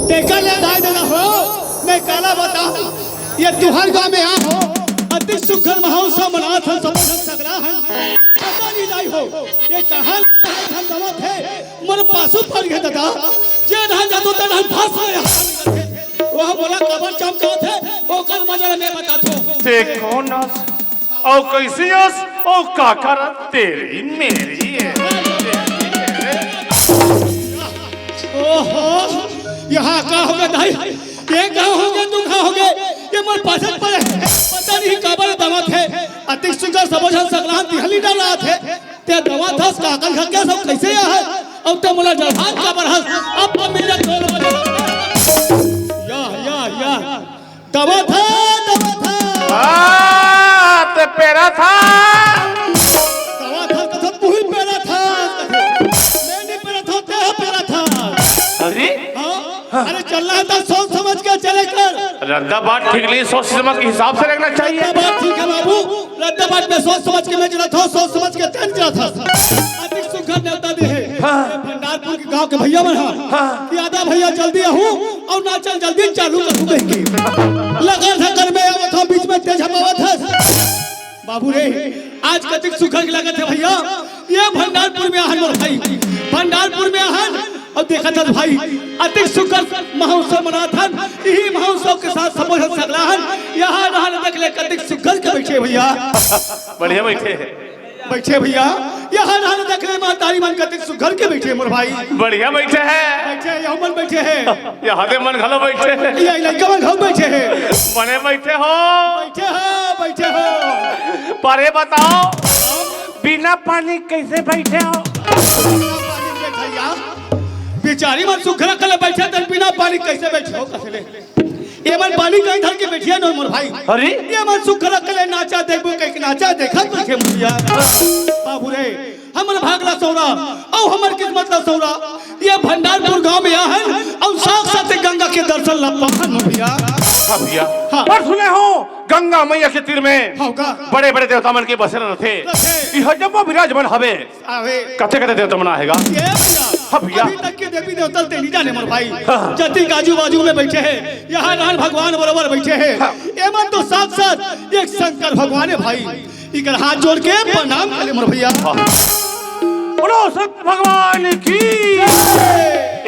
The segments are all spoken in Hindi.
देखा ले दाई देना हो, मैं काला बता ये तुहर गाँव में आ हो अति सुखर महोत्सव मना था समझ सकरा है पता नहीं दाई हो ये कहाँ हम दवा थे मन पासु पड़ गए दादा जे ना जातो त ना भास गया वो बोला कबर चमका थे वो कल मजरा में बता थो देखो ना और कैसी हस और का कर तेरी मेरी है ओहो यहाँ का हो गया दाई ये कहाँ हो गया तुम कहाँ हो गए ये मर पासत पड़े पता नहीं काबर दवा थे अति सुखर समझ सकला दिहली डाला थे ते दवा था काकल खा क्या सब कैसे है अब तो मोला जहान का बरहस अब तो मिल जा या दवा था ते पेरा था दवा था तो तू ही पेरा था मैं नहीं पेरा था ते पेरा था अरे अरे चलना है तो सोच समझ के चले कर रद्दा बात ठीक नहीं सोच समझ के हिसाब से रखना चाहिए रद्दा बात ठीक है बाबू रद्दा बात में सोच समझ के मैं चला था सोच समझ के तेज चला था अति सुखर नेता दे है भंडारपुर के गांव के भैया मन कि आधा भैया जल्दी आहू और ना चल जल्दी चालू कर दूं की लगा था कर में आवत था बीच में तेज हमावत था बाबू रे आज कतिक सुखर के लगत है भैया ये भंडारपुर में आहन मोर भाई भंडारपुर में आहन और देखा था भाई अति सुखर महोत्सव मना था यही महोत्सव के साथ समझ सकला यहाँ रहन तक ले कतिक सुखर के बैठे भैया बढ़िया बैठे भैया यहाँ रहन तक ले महतारी मन कतिक सुखर के बैठे मोर भाई बढ़िया बैठे हैं यहाँ मन बैठे हैं यहाँ दे मन घलो बैठे हैं ये लड़का मन घर बैठे हैं बने बैठे हो पर बताओ बिना पानी कैसे बैठे हो बेचारी मन सुखरा कल बैठे तन बिना पानी कैसे बैठे हो कसले ये मन पानी कहीं धर के बैठिया न मोर भाई अरे ये मन सुखरा कल नाचा देखबो कहीं नाचा देखा बैठे मुखिया बाबू रे हमर भागला सौरा और हमर किस्मत ला सौरा ये भंडारपुर गांव में आहन और साक्षात गंगा के दर्शन ला पाहन भैया भैया पर सुने हो गंगा मैया के तीर में बड़े बड़े देवता मन के बसे रहते यह जब विराजमान हवे कथे कथे देवता मन आएगा ये भैया अभी तक के देवी देवता तेरी जाने मोर भाई जति काजू बाजू में बैठे हैं यहाँ नान भगवान बराबर बैठे हैं एमन तो साक्षात एक शंकर भगवान है भाई इकर हाथ जोड़ के प्रणाम करे मोर भैया बोलो शंकर भगवान की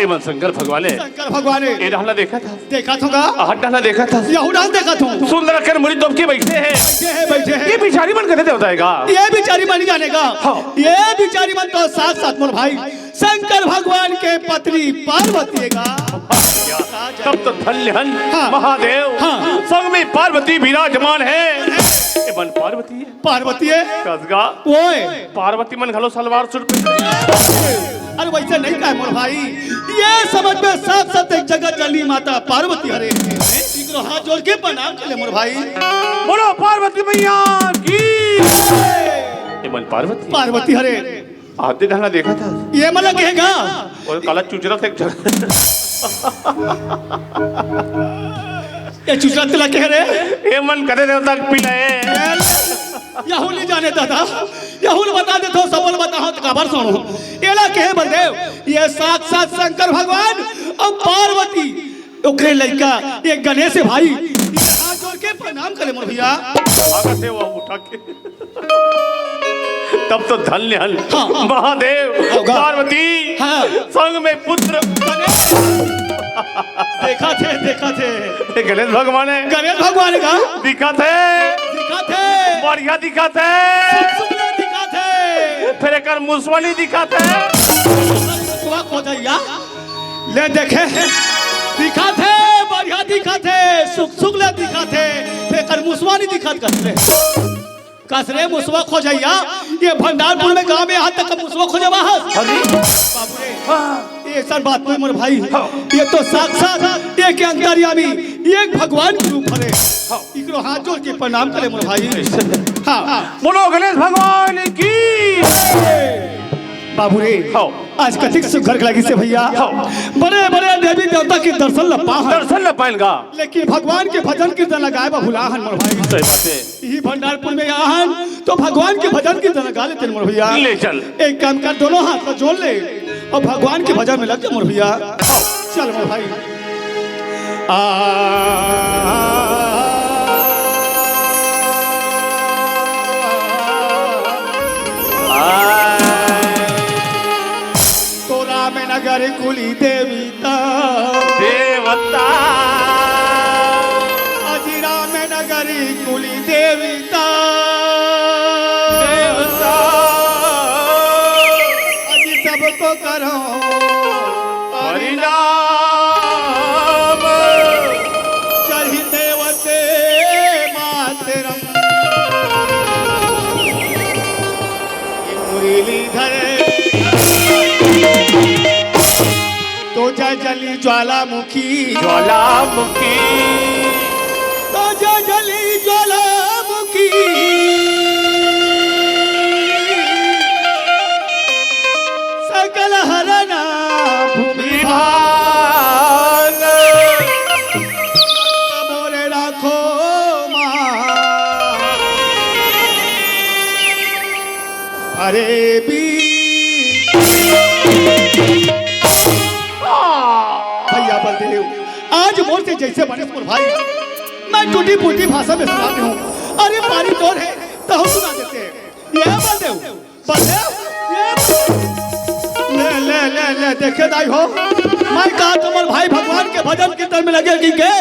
एवं शंकर भगवान ये डाला देखा था हाथ डाला देखा था यहू डाल देखा था सुंदर कर मुड़ी दब के बैठे हैं ये बिचारी मन कहते होताएगा ये बिचारी मन जानेगा ये बिचारी मन तो साथ साथ मोर भाई शंकर भगवान के पत्नी पार्वती का तब तो धन्य महादेव संग में पार्वती विराजमान है मन पार्वती है कसगा ओए पार्वती मन घलो सलवार सूट अरे वैसे नहीं कहे मोर भाई ये समझ में साथ साथ एक जगह चली माता पार्वती हरे इकरो हाथ जोड़ के प्रणाम कर ले मोर भाई बोलो पार्वती मैया की मन पार्वती हरे आधे ढाला देखा था ये मन कहेगा और काला चुचरा था एक ये चुचरा तिला कह रहे ये मन कदे देवता पिलाए यहू नहीं जाने दादा यहू बता दे तो सबल बताओ तो खबर सुनो एला कहे बलदेव ये साक्षात शंकर भगवान और पार्वती ओकरे लड़का ये गणेश है भाई हाथ जोड़ के प्रणाम करे मोर भैया स्वागत है वो उठा के तब तो धन्य महादेव पार्वती संग में पुत्र देखा थे गणेश भगवान का दिखा थे बढ़िया दिखा थे फिर एक मुसवानी दिखा थे ले देखे दिखा थे बढ़िया दिखा थे सुख ले दिखा थे फिर मुसवानी दिखा थे कसरे मुसवा खोजैया ये भंडारपुर में गांव में यहाँ तक मुसवा खोजवा ये सर बात कोई मोर भाई ये तो साक्षात एक अंतर्यामी एक भगवान के रूप है इकरो हाथ जोड़ के प्रणाम करे मोर भाई बोलो गणेश भगवान की बाबू रे आज कथिक सुघर लगी से भैया बड़े बड़े देवी देवता के दर्शन ल दर्शन न पाएगा लेकिन भगवान के भजन कीर्तन लगाए बा भुलाहन मोर भाई। सही बात है। यही भंडारपुर में आहन तो भगवान के भजन कीर्तन लगा लेते मोर भैया। ले चल एक काम कर दोनों हाथ में जोड़ ले और भगवान के भजन में लग जा मोर भैया। चल मोर भाई तोरा में नगर कुली देवीता देवता अजीरा में नगरी कुली देवीता देवता अजी सबको करो परिणाम चढ़ी देवते मातरम मुरलीधर तो जय जली ज्वालामुखी ज्वालामुखी तो जय जली ज्वालामुखी सकल हरना विधान मोरे राखो माँ अरे भी भैया बलदेव आज मोर से जैसे बनेश्वर भाई मैं टूटी फूटी भाषा में सुनाती हूँ। अरे पारी तोर है तो हम सुना देते हैं। ये बलदेव ले ले ले ले देखे दाई हो मैं कहा तुम्हारे भाई भगवान के भजन कीर्तन में लगे कि के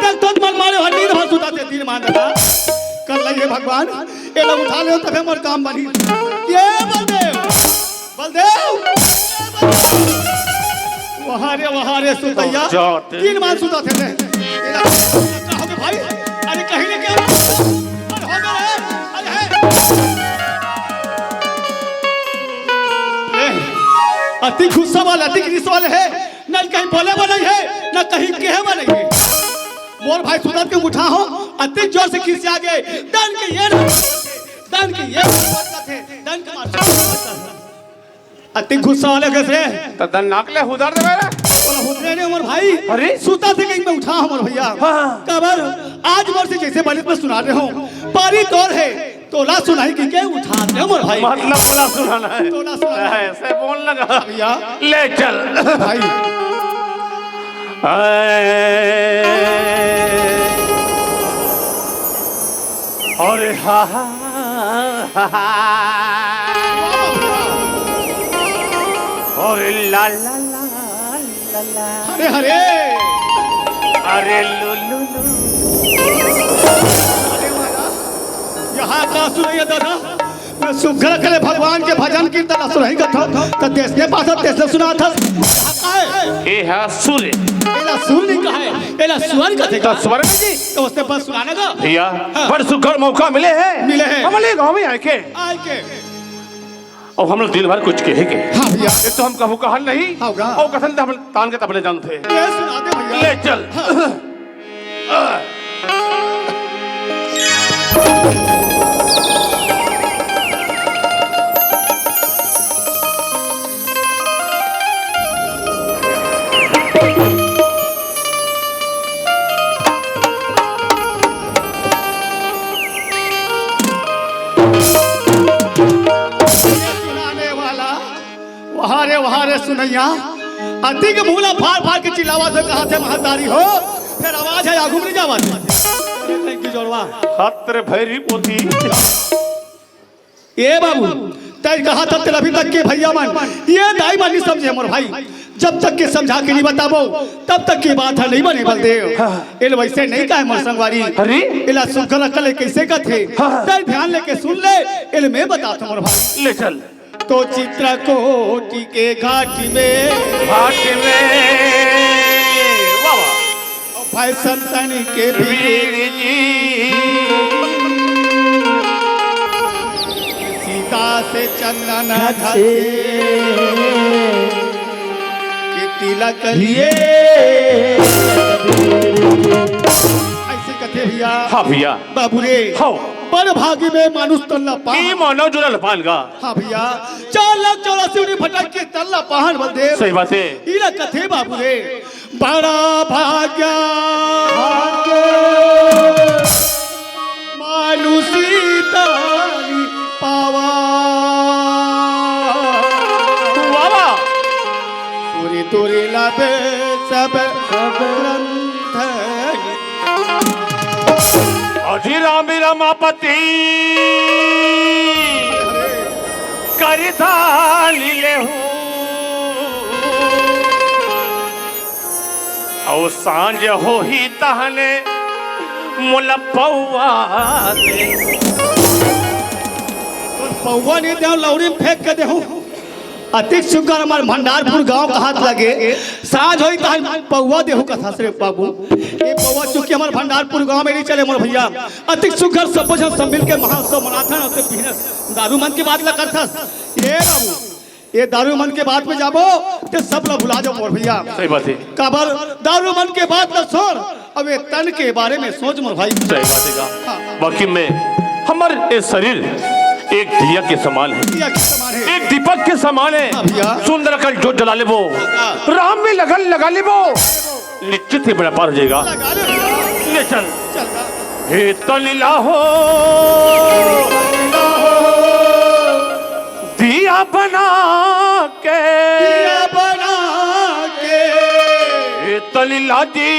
तक तो मन मारे हर नींद भाग सुताते दिन मान देता कर ले भगवान ये लोग उठा ले तब हमारे काम बनी। ये बलदेव बलदेव वहाँ रे सुतैया तीन मान सुता थे भाई। अरे कहीं ने क्या अति गुस्सा वाले अति ग्रीस वाले है न कहीं बोले वाले है न कहीं कहे वाले है। मोर भाई सुधा के उठा हो अति जोर से खींच आगे दन के ये दन के मार अति गुस्सा वाले कैसे तो दन नाकले हुदर दे मेरा बोला हुदरे ने मोर भाई अरे सुता से कहीं में उठा हमर भैया कबर आज मोर से जैसे बलित में सुना रहे हो पारी तोर है तोला सुनाई कि के उठा दे मोर भाई मतलब बोला सुनाना है तोला सुनाना है ऐसे बोल लगा भैया ले चल भाई अरे हा अरे ला ला ला ला ला अरे हरे अरे लू लू लू यहाँ का सुनिए दादा मैं सुघर करे भगवान के भजन कीर्तन सुनाई कथा तो देश के पास देश सुना था ये है सूर्य एला सुर नहीं कहा है एला स्वर कथे तो स्वर में जी तो उसने पास सुनाने का भैया बड़ सुघर मौका मिले हैं हमारे गांव में आके और हम लोग दिन भर कुछ कहे के हाँ भैया ये तो हम कहूँ कहल नहीं होगा और कथन हम तान के तबले जानते ये सुना दे भैया ले चल वहाँ रे सुनैया अति के मूला फाड़ फाड़ के चिल्लावा से कहा थे महतारी हो फिर आवाज है आगू में जावा की जोड़वा खतर भैरी पोती ये बाबू तय कहा था तेरे अभी तक के भैया मन ये दाई मानी समझे मोर भाई जब तक के समझा के नहीं बताबो तब तक की बात है नहीं बने बलदेव इल वैसे नहीं कहे मोर संगवारी अरे इला सुखल कले कैसे कथे तय ध्यान लेके सुन ले इल में बता तो मोर भाई ले चल तो चित्रकूट के घाट में वाह भाई संतन के वीर जी सीता से चंदन घसे के तिलक लिए ऐसे कथे भैया हाँ भैया बाबू रे हाँ पर भागी में मानुष तल्ला की पान। मानव जुड़ल पान का। हाँ भैया 4,84 भटक के तल्ला पहाड़ बलदेव। सही बात है। इरा कथे बाबू रे बड़ा भाग्या मानुषी तारी पावा तुरी तुरी लबे सब ग्रंथ अजी राम रमापति करिता लीले हूँ और सांझ हो ही तहने मुला पौआ दे। पौवा नहीं दे लौड़ी में फेंक के दे अतिक सुगर हमारे भंडारपुर गांव का हाथ लगे साझ होई ताल पौवा देहु कथा से बाबू। ये पौवा चूंकि हमारे भंडारपुर गांव में नहीं चले मोर भैया अतिक सुगर सब जन सब मिल के महोत्सव मनाथा ना तो पीना दारू मन की बात ला करथा। ये बाबू ये दारू मन के बात में जाबो ते सब लोग भुला जाओ मोर भैया। सही बात है। काबर दारू मन के बात न छोड़ अब ये तन के बारे में सोच मोर भाई। सही बात है का बाकी में हमारे ये शरीर एक दिया के समान है, एक दीपक के समान है। सुंदर कर जो जला ले वो राम में लगन लगा ले वो निश्चित ही बड़ा पार हो जाएगा। ले चल हे तलीला हो दिया बना के हे तलीला जी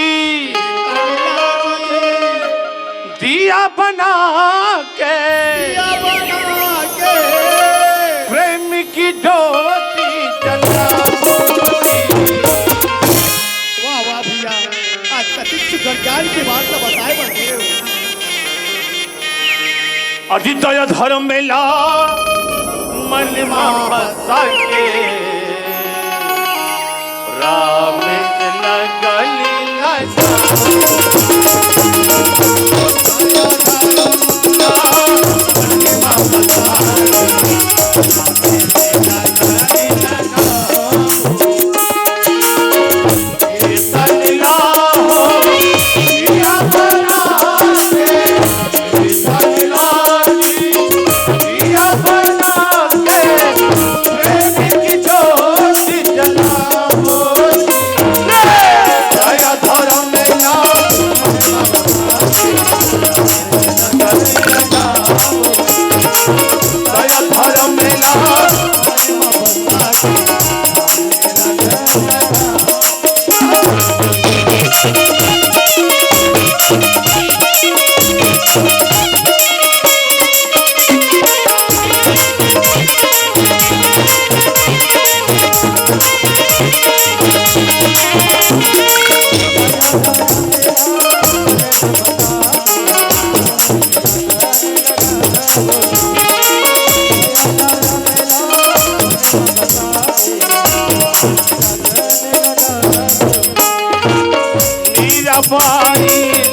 दिया बना के प्रेम की ज्योति जला। वाह वाह भैया आज कतिक ज्ञान की बात तो बताए बड़े अजितय धर्म मेला मन बसा के राम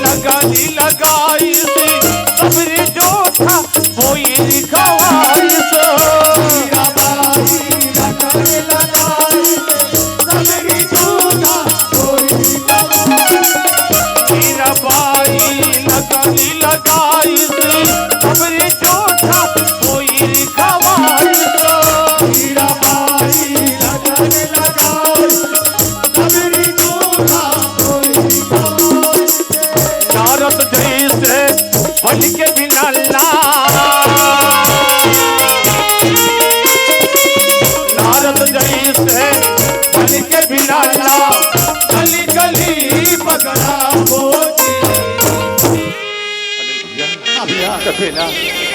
लगली लगाई सबरे जो था वो ये खवाई लगाई सबरे जो था वो ये खवाई नारद जैसे बन के बिना नारद जैसे बन के बिना गली गली पकड़ा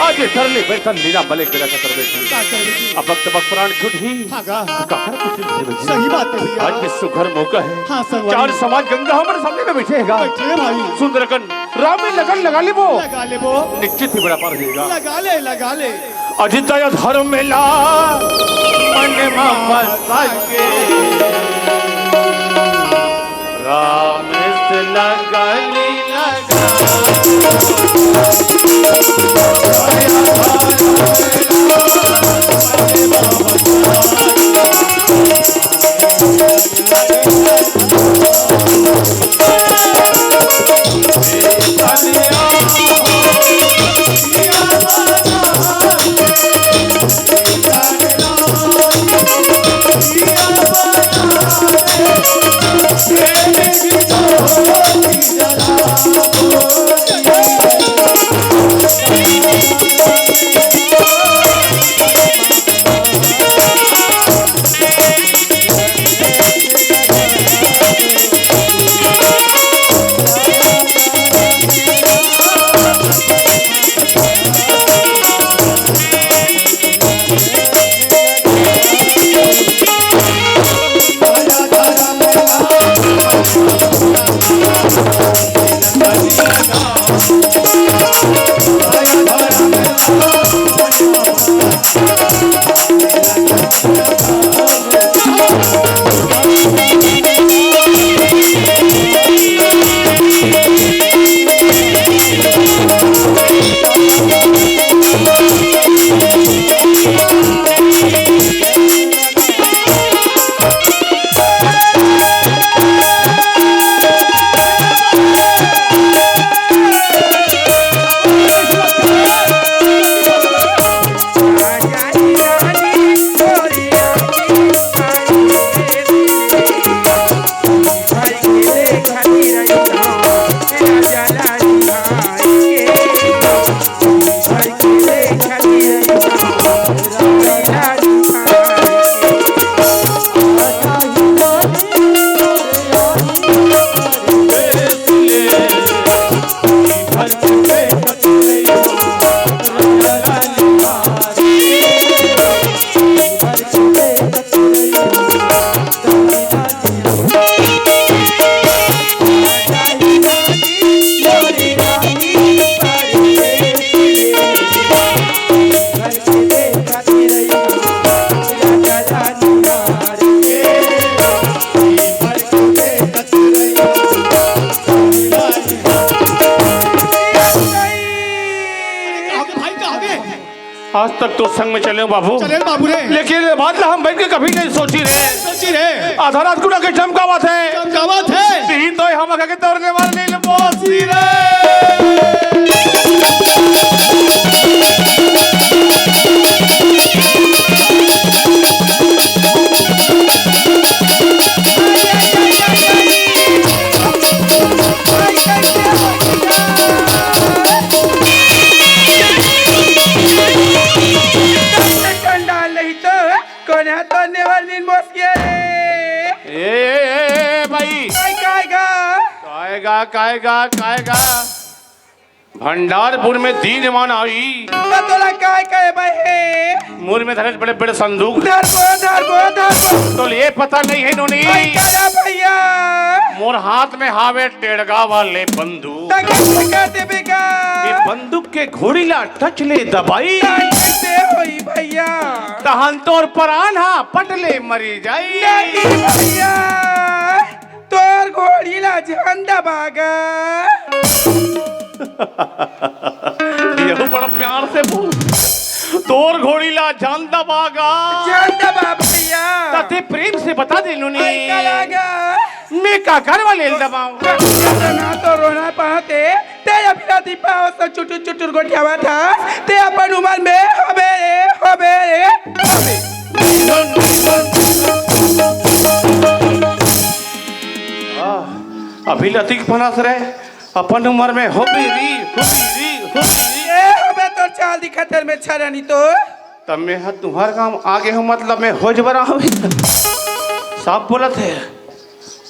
आज धरले बैठन लीला बले बेला का कर बैठी अब वक्त वक्त प्राण छूट ही सही बात है भैया। आज के सुघर मौका है। हाँ, चार समाज गंगा हमारे सामने में बैठेगा भाई सुंदरकन राम में लगन लगा ले वो निश्चित ही बड़ा पार देगा। लगा ले अजितय धर्म मेला मन बसा के राम से लगली लगा तो संग में चले बाबू, चले बाबू रे। लेकिन ये बात हम बैठ के कभी नहीं सोची रे। आधा रात गुना के चमकावत है तीन तो हम आगे दौड़ने वाले नहीं बोसी रे। काएगा भंडारपुर में दीन मान आई तोला काय काय भाई मुर में धरे बड़े बड़े संदूक धर तो ये पता नहीं है नोनी भैया मोर हाथ में हावे टेड़गा वाले बंदूक ये बंदूक के घोड़ी ला टच ले दबाई कैसे होई भैया तहन तोर परान हा पटले मरी जाई भैया तोर घोड़ी ला जान दबागा ये बड़ा प्यार से बोल तोर घोड़ी ला जान दबागा भैया ताते प्रेम से बता दे नूनी मैं का घर वाले दबाऊं ना तो रोना पाते ते अपना दीपाव से चुटुर चुटुर गोटियावा था ते अपन उमर में हबे अभी लतीक फनास रहे अपन उम्र में हो भी हमें तो चाल दिखतर में छरनी तो तब मैं तुम्हार काम आगे हो मतलब मैं हो जबरा हो साफ बोलत है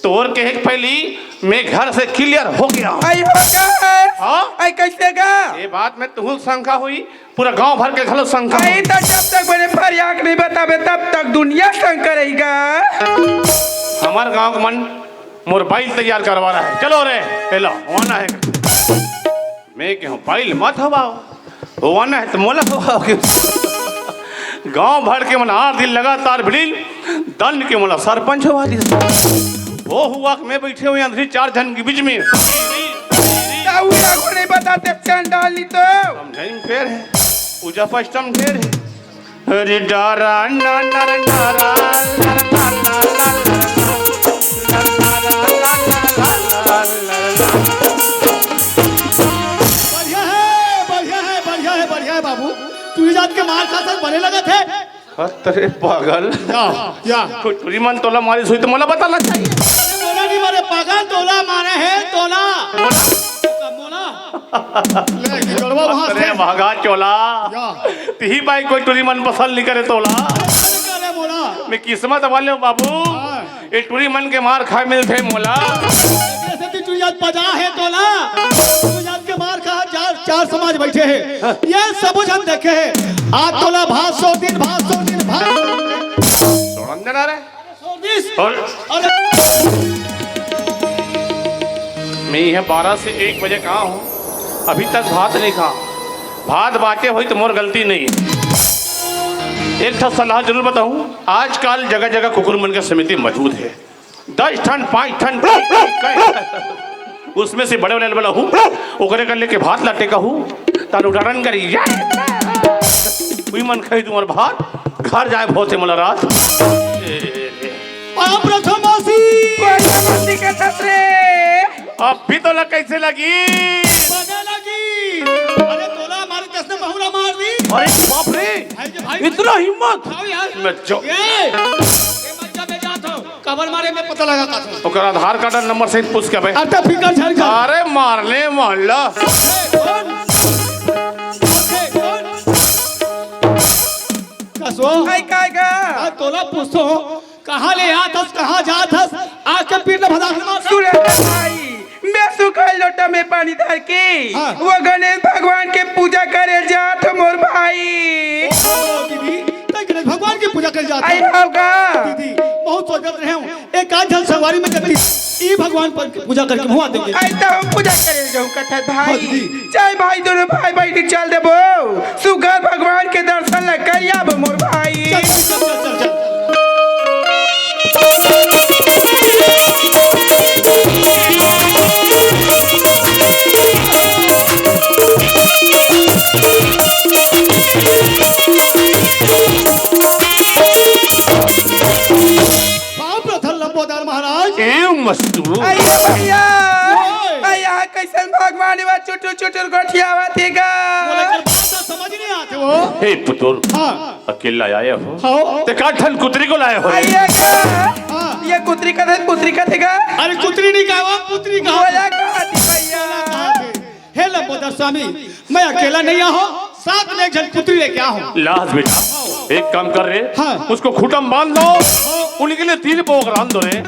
तोर के एक पहली मैं घर से क्लियर हो गया आई होगा हाँ आई कैसे गा ये बात में तुम शंका हुई पूरा गांव भर के घलो शंका आई तो जब तक मैंने फरियाद नहीं बतावे तब तक दुनिया शंका रहेगा हमार गांव का मन मोर बाइल तैयार करवा रहा है चलो रे हेलो होना है मैं क्यों बाइल मत हवाओ होना है तो मोला हवाओ गांव भर के मन 8 दिन लगातार भिड़िल दंड के मोला सरपंच हवा दिया वो हुआ कि मैं बैठे हुए अंदर 4 जन के बीच में नहीं बताते चंडाली तो समझाई फेर है पूजा पष्टम ढेर है अरे डारा ना ना बढ़िया है बाबू तू जात के मार खातर बने लगे थे तेरे पागल कुछ मन तोला मारी सुई तो मोला बताना चाहिए तोला नहीं मारे पागल तोला मारे हैं तोला अरे भागा चोला ती भाई कोई टूरी मन पसंद नहीं करे तोला मैं किस्मत वाले बाबू ये टूरी मन के मार खाए मिलते मोला पजा है तोला के मार खा 4 समाज बैठे हैं ये सब हम देखे हैं आज तोला भात 100 दिन भात आ रहे और मैं यहाँ 12 से 1 बजे कहाँ हूँ अभी तक भात नहीं खा भात बाटे हुई तो मोर गलती नहीं एक ठा सलाह जरूर बताऊं आजकल जगह जगह कुकुरमन की समिति मौजूद है 10 टन 5 टन उसमें से बड़े बड़े हूँ ओकरे कर लेके भात लाटे का हूँ तार उदाहरण करी मन खाई तुम्हार भात घर जाए बहुत मला रात अब भी तो कैसे लगी अरे तोला हमारे कसने बहुरा मार दी अरे बाप रे इतना हिम्मत मैं जो कबर मारे में पता लगा का ओकर आधार कार्ड नंबर से पूछ के भाई अरे फिकर झड़ गया अरे मारने मोहल्ला कसो आई काएगा तोला पूछो कहां ले आथस कहां जाथस आके पीर भदा सुरे भाई मैं सुखल लोटा में पानी डाल के वो गणेश भगवान के पूजा करे जात मोर भाई गणेश भगवान की पूजा कर जाते आई होगा दीदी बहुत सोचत रहे हूं एक आज जल सवारी में करती ई भगवान पर पूजा करके हुआ देंगे आई तो हम पूजा करे जाऊं कथा भाई चाहे भाई दोनों भाई बैठ चल देबो सुगर भगवान के दर्शन ल करिया मोर भाई चल चल तू आइए भैया आया कैसे भगवान वा चुटुर चुटुर गोठियावा थी का बोले कर भाषा समझ नहीं आते वो। हे पुतुर हाँ अकेला आया हो हाँ ते काठन कुतरी को लाया हो आइए का ये कुतरी का पुत्री का थेगा अरे कुतरी नहीं कहा पुत्री कहा बोला का थी भैया हे लंबोदर स्वामी मैं अकेला नहीं आया हूँ साथ में एक जन पुत्री लेके आया हूँ। लाज बेटा एक काम कर रे हाँ। उसको खूटम बांध दो उनके लिए 3 पोग रान दो रे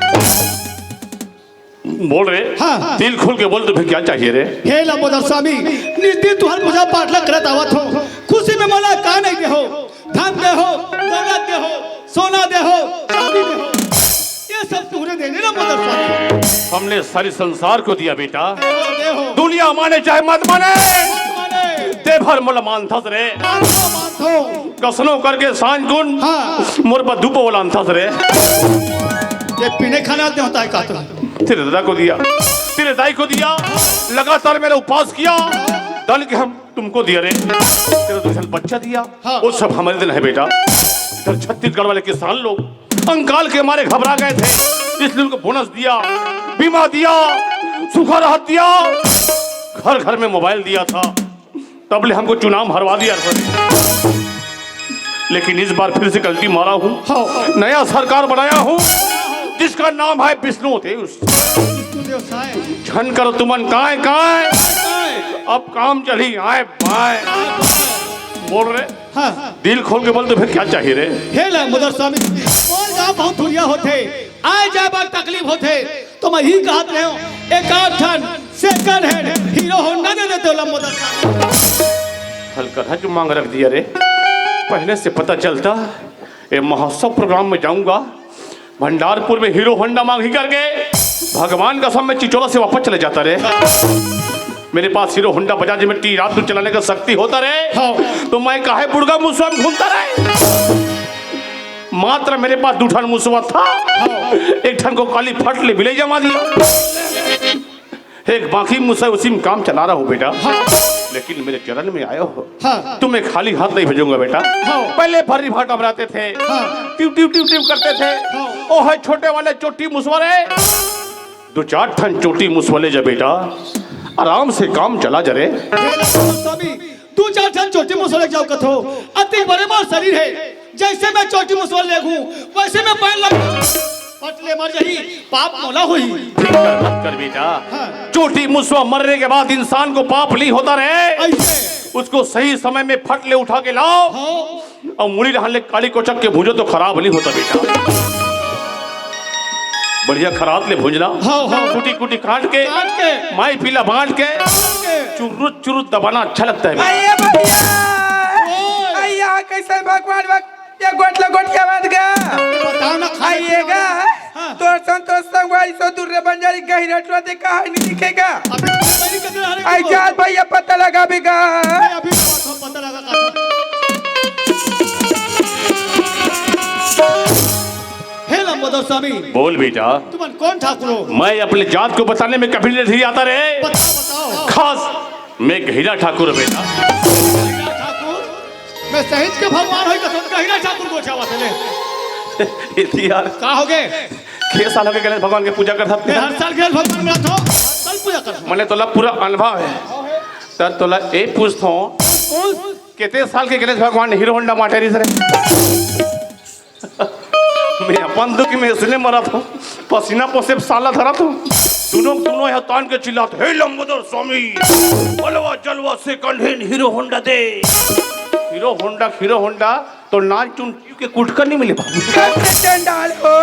बोल रे हाँ। दिल खोल के बोल तुम्हें क्या चाहिए रे। हे लंबोदर स्वामी निज दिन तुहर पूजा पाठ ला करत आवत हो खुशी में मला का नहीं दे हो धन दे हो दौलत दे हो सोना दे हो चांदी दे हो ये सब तूने दे दिया लंबोदर स्वामी। हमने सारे संसार को दिया बेटा दे हो दुनिया माने चाहे मत माने माने ते भर मोला मानथस रे मानथो कसनो करके सांझ गुन हाँ। मोर पर धूप वाला अंथस रे ये पीने खाना दे होता है का तो तेरे दादा को दिया तेरे दाई को दिया लगातार मैंने उपवास किया दल के हम तुमको दिया रे तेरा दूसरा बच्चा दिया हाँ। वो सब हमारे दिन है बेटा। इधर छत्तीसगढ़ वाले किसान लोग अंकाल के मारे घबरा गए थे इसलिए उनको बोनस दिया बीमा दिया सूखा राहत दिया घर घर में मोबाइल दिया था तबले हमको चुनाव हरवा दिया लेकिन इस बार फिर से गलती मारा हूँ नया सरकार बनाया हूँ जिसका नाम है विष्णु देव झन कर तुमन काय काय अब काम चली आए बाय बोल रहे हाँ। दिल खोल के बोल तो फिर क्या चाहिए रे। हे लंबोदर स्वामी और जहाँ बहुत हुरिया होते आए जाए बार तकलीफ होते तो मैं ही कहत रहे हूँ एक आध ठन सेकंड हैंड हीरो होंडा दे देते हो लंबोदर स्वामी। हल्का हज मांग रख दिया रे पहले से पता चलता ये महोत्सव प्रोग्राम में जाऊंगा भंडारपुर में हीरो होंडा मांग ही करके भगवान का सब में चिचोला से वापस चले जाता रे। मेरे पास हीरो होंडा बजाज में टी रात चलाने का शक्ति होता रहे तो मैं काहे बुढ़गा मुसवा में घूमता रहे। मात्र मेरे पास 2 ठन मुसवा था एक ठन को काली फट ले बिले जमा दिया एक बाकी मुसवा उसी में काम चला रहा हूँ बेटा। लेकिन मेरे चरण में आयो हो तुम्हें खाली हाथ नहीं भेजूंगा बेटा। पहले भरी भाटा बनाते थे ट्यू ट्यू ट्यू ट्यू करते थे ओ है छोटे वाले चोटी मुसवारे 2-4 ठन चोटी मुसवाले जा बेटा आराम से काम चला जरे। स्वामी 2-4 ठन चोटी मुसवाले जाओ कथो अति बड़े मोर शरीर है जैसे मैं चोटी मुसवाले ले वैसे मैं पैर लग पटले मर जाही पाप मोला हुई। मत कर बेटा चोटी मुसवा मरने के बाद इंसान को पाप नहीं होता रहे उसको सही समय में फट ले उठा के लाओ और मुड़ी रहने काली कोचक के भूजो तो खराब नहीं होता बेटा। बढ़िया खराब ले भूजना कुटी कुटी काट के माई पीला बांट के चुरुत चुरुत दबाना अच्छा लगता है। आइए भैया आइया कैसे भगवान ये गोटला गोटिया बात का बताओ ना आइएगा तो संतोष संगवारी सो दूर रे बंजारी गहिरा टोते कहानी लिखेगा आई जाल भैया पता लगा बेगा अभी पता लगा हे लंबोदर स्वामी बोल बेटा तुम कौन ठाकुर हो। मैं अपने जात को बताने में कभी नहीं आता रे बताओ खास मैं गहिरा ठाकुर बेटा ठाकुर मैं सहित के भगवान होई कसम गहिरा ठाकुर को चावा चले यार का हो गए 6 साल हो गए गणेश भगवान की पूजा करता हर साल गणेश भगवान में तो कल पूजा कर मैंने तोला पूरा अनुभव है तर तोला ए पूछता हूँ कितने साल के गणेश भगवान हीरो होंडा माटेरी सर मैं अपन दुख में इसलिए मरा था पसीना पोसे साला धरा था दोनों यहाँ तान के चिल्लाते हे लंबोदर स्वामी बलवा जलवा से कंधे हीरो होंडा दे हीरो होंडा तो नाच चुन के कुटकर नहीं मिले चंडाल हो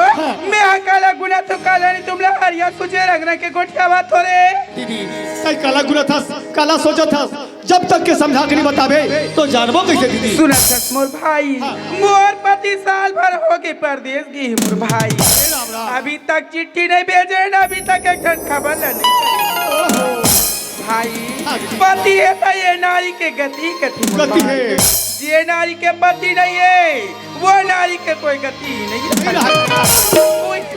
मैं काला गुना तो काला नहीं तुम लोग हरिया तुझे रंगना के गोटिया बात हो रे दीदी कई काला गुना था काला सोचा था जब तक के समझा के नहीं बतावे तो जानबो कैसे दीदी। सुना मोर भाई मोर पति साल भर हो गए परदेश की मोर भाई अभी तक चिट्ठी नहीं भेजे ना अभी तक एक खबर नहीं भाई पति है तो ये नारी के गति है ये नारी के पति नहीं है वो नारी के कोई गति नहीं है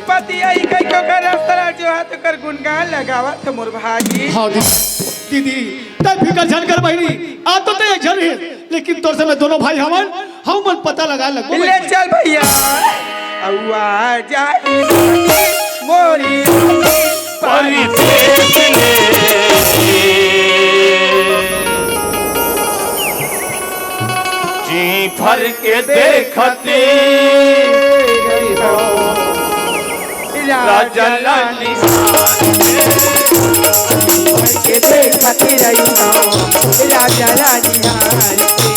पति आई कई को कर रास्ता जो हाथ कर गुनगान लगावा तो मोर भाई हाँ दीदी तब फिकर झन कर बहनी आ तो एक झन है लेकिन तोर से मैं दोनों भाई हम मन पता लगा लगो ले चल भैया औआ जाए मोरी परदेश ले जी भर के देखते राजा लाली के देखती रही हो राजा रानी हार के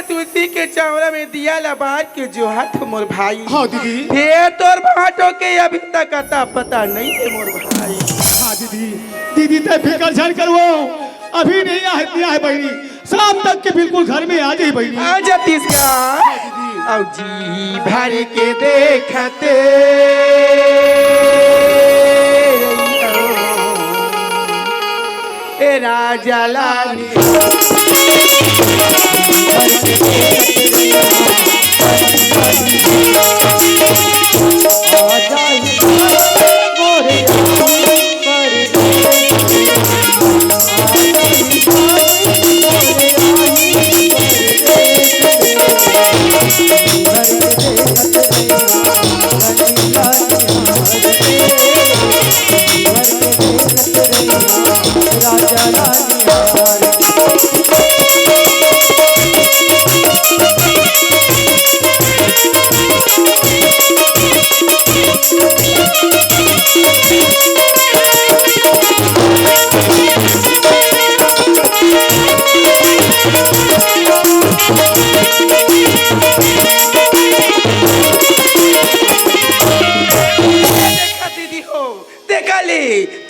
तुलसी के चावड़ा में दिया लबार के जो हाथ मोर भाई। हाँ दीदी। फिर तोर भाटो के अभी तक अता पता नहीं है मोर भाई। हाँ दीदी। दीदी ते फिकर झड़ कर वो अभी नहीं दिया है बहनी, शाम तक के बिल्कुल घर में आ जाए बहनी। आ जाती इसका और जी भर के देखते ए राजा लाली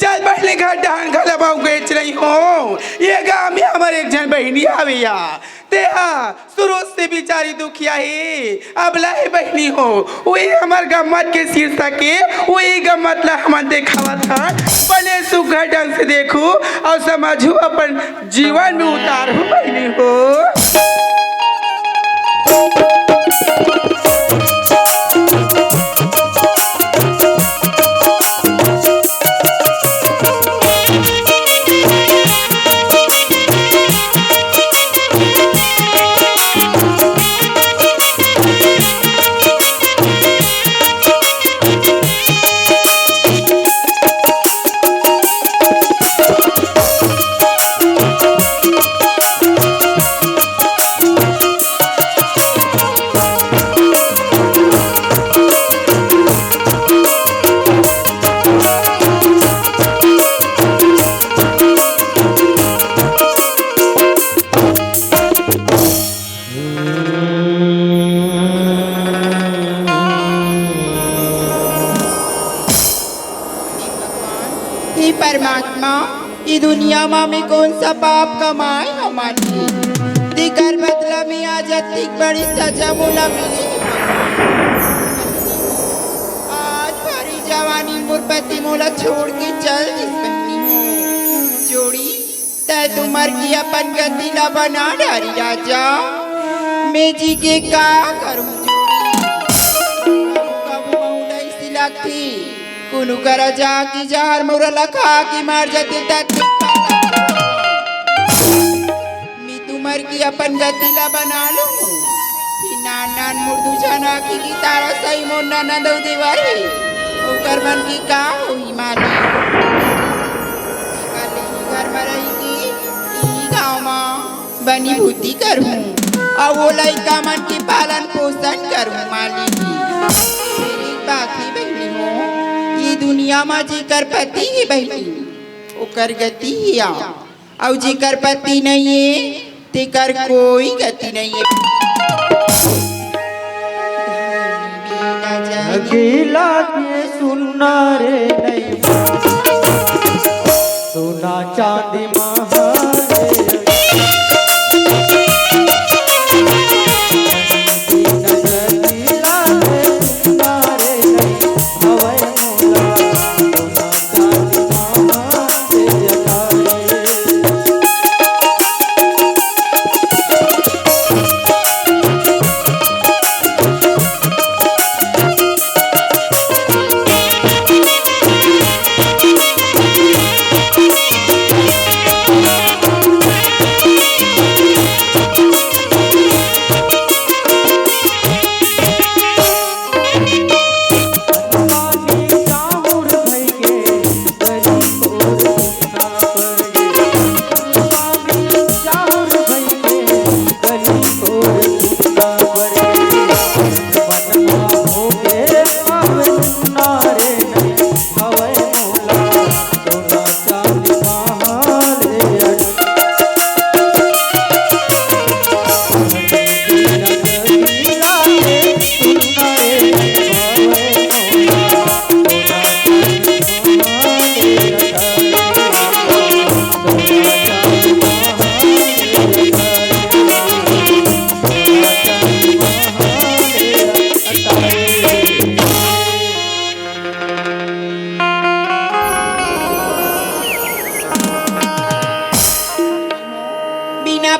चल पहले घर डांग घला बाऊ बेच रही हो। ये गांव में हमारे एक जन बहनी आविया तेहा शुरू से बिचारी दुखिया है अबला है बहनी हो। वही हमार गम्मत के शीर्षक के वही गम्मत ला हम देखावा था पहले सुघर ढंग से देखू और समझू अपन जीवन में उतारू बहनी हो। परमात्मा ये दुनिया में कौन सा पाप कमाए हमारी दिकर बदला में आज इतनी बड़ी सजा मोला मिली। आज भरी जवानी मुरपति मोला छोड़ के चल सकती हूँ जोड़ी तय तुमर की अपन गति ला बना डारी राजा मैं जी के का करूँ जोड़ी कुनु करा जा की जहर मोरा लखा की मार जाते मैं तुम्हारी मर की अपन गतिला बना लूं नान नान मुर्दू जाना की तारा सही मोर ननद देवर है ओकर मन की का होई माली घर में रही की गाँव में बनी भूती करूं और वो लड़का मन की पालन पोषण करूं माली की मेरी बाकी बहनी हो ये दुनिया में जेकर पति है बहनी ओकर गति है और जेकर पति नहीं है तेकर कोई गति नहीं है अकेला के सुनना रे नहीं सोना चांदी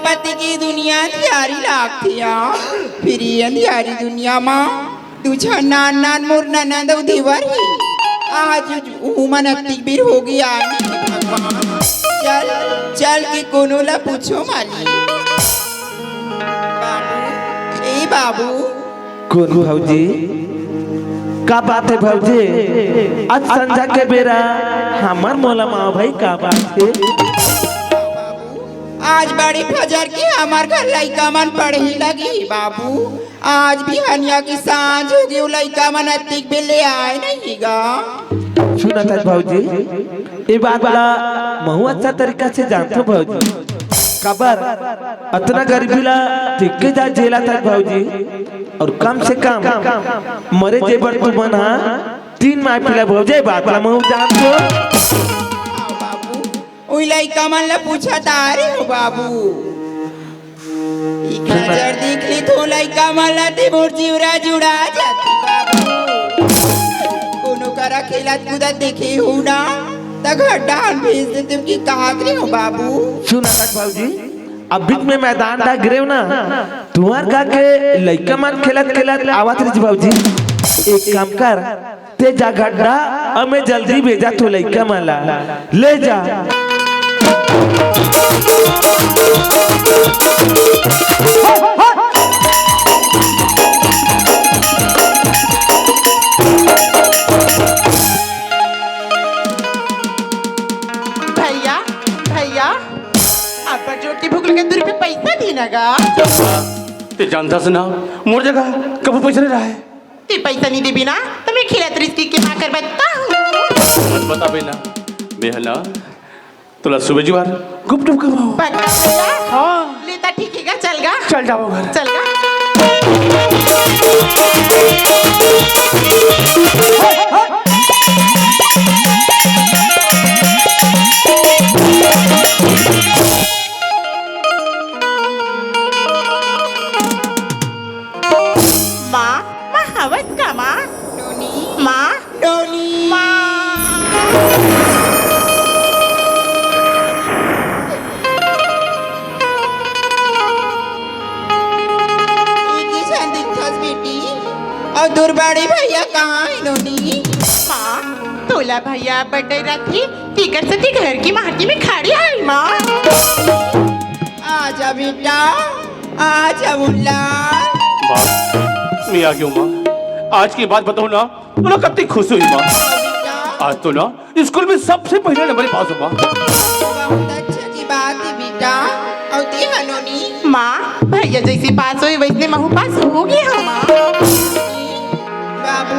पति की दुनिया अंधियारी लागती फिर ये अंधियारी दुनिया माँ तुझा नान नान मोर ननद देवर ही आज उमन अतिबीर हो गया भगवान चल चल के कोनो ला पूछो माली बाबू ए बाबू कौन भौजी का बात है भौजी आज संध्या के बेरा हमार मोला माँ भाई का बात है आज बड़ी फजर की हमार घर लड़का मन पढ़े लगी बाबू आज भी हनिया की सांझ होगी लड़का मन अतिक भी ले आए नहीं गा सुना था भौजी ये बात वाला महू अच्छा तरीका से जानते भौजी खबर इतना गरीबी ला ठीक के जा झेला था भौजी और कम से कम मरे जे बर तू बना 3 माह पिला भौजी बात वाला महू जानतो ओई लड़का मन ला पूछा तारे हो बाबू एक नजर देख ली तो लड़का मन ला ते मोर जीवरा जुड़ा जाती बाबू कोनो करा खेलत कूदत देखे हो ना त घड्डान भेज दे तुम की कहात रे हो बाबू सुना तक भौजी अब बीच में मैदान डा गिरे ना तुम्हार का के लड़का मन खेलत खेलत आवत रे भौजी एक काम कर ते जा गड्ढा हमें जल्दी भेजा तो लड़का मला ले जा भैया भैया आप पर जोटी भूख लगे 2 रुपए पैसा दी नगा ते जानता से ना मोर जगह कब पैसा नहीं रहा है ते पैसा नहीं दे बिना तो मैं खिलात रिस्की के ना कर बता मत बता बेना बेहला तुला सुबह जुआर गुप गुप कमाओ भैया हाँ लेता ठीक है चल गा चल जाओ घर चल गा माँ माँ हवस का माँ डोनी माँ डोनी माँ और दुर्बाड़ी भैया कहाँ है डोनी माँ तोला भैया बर्थडे रखी टिकट से घर की माटी में खड़ी है माँ आज अभी बेटा आजा मुल्ला माँ मैं आ गया हूँ माँ। आज की बात बताऊँ ना तो ना कितनी खुश हुई माँ। आज तो ना स्कूल में सबसे पहले नंबर पास हूँ माँ। बहुत अच्छा की बात है बेटा और ती हनोनी माँ भैया जैसी पास हुई वैसे महू पास होगी हम माँ। बाबू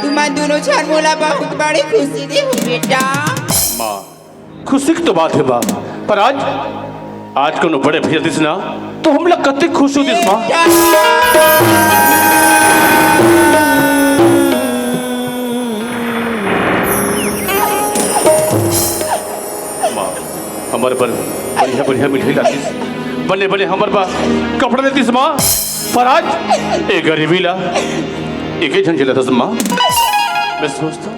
तुम्हारे दोनों छान मोला बहुत बड़ी खुशी दे हो बेटा। माँ खुशी की तो बात है माँ, पर आज को बड़े भैया दिस ना तो हम लोग कितने खुश होती माँ। माँ हमारे पर बढ़िया बढ़िया मिठाई लाती, बने बने हमारे पास कपड़े देती माँ, पर आज एक गरीबी ला एक ही झंझेला था माँ। मैं सोचता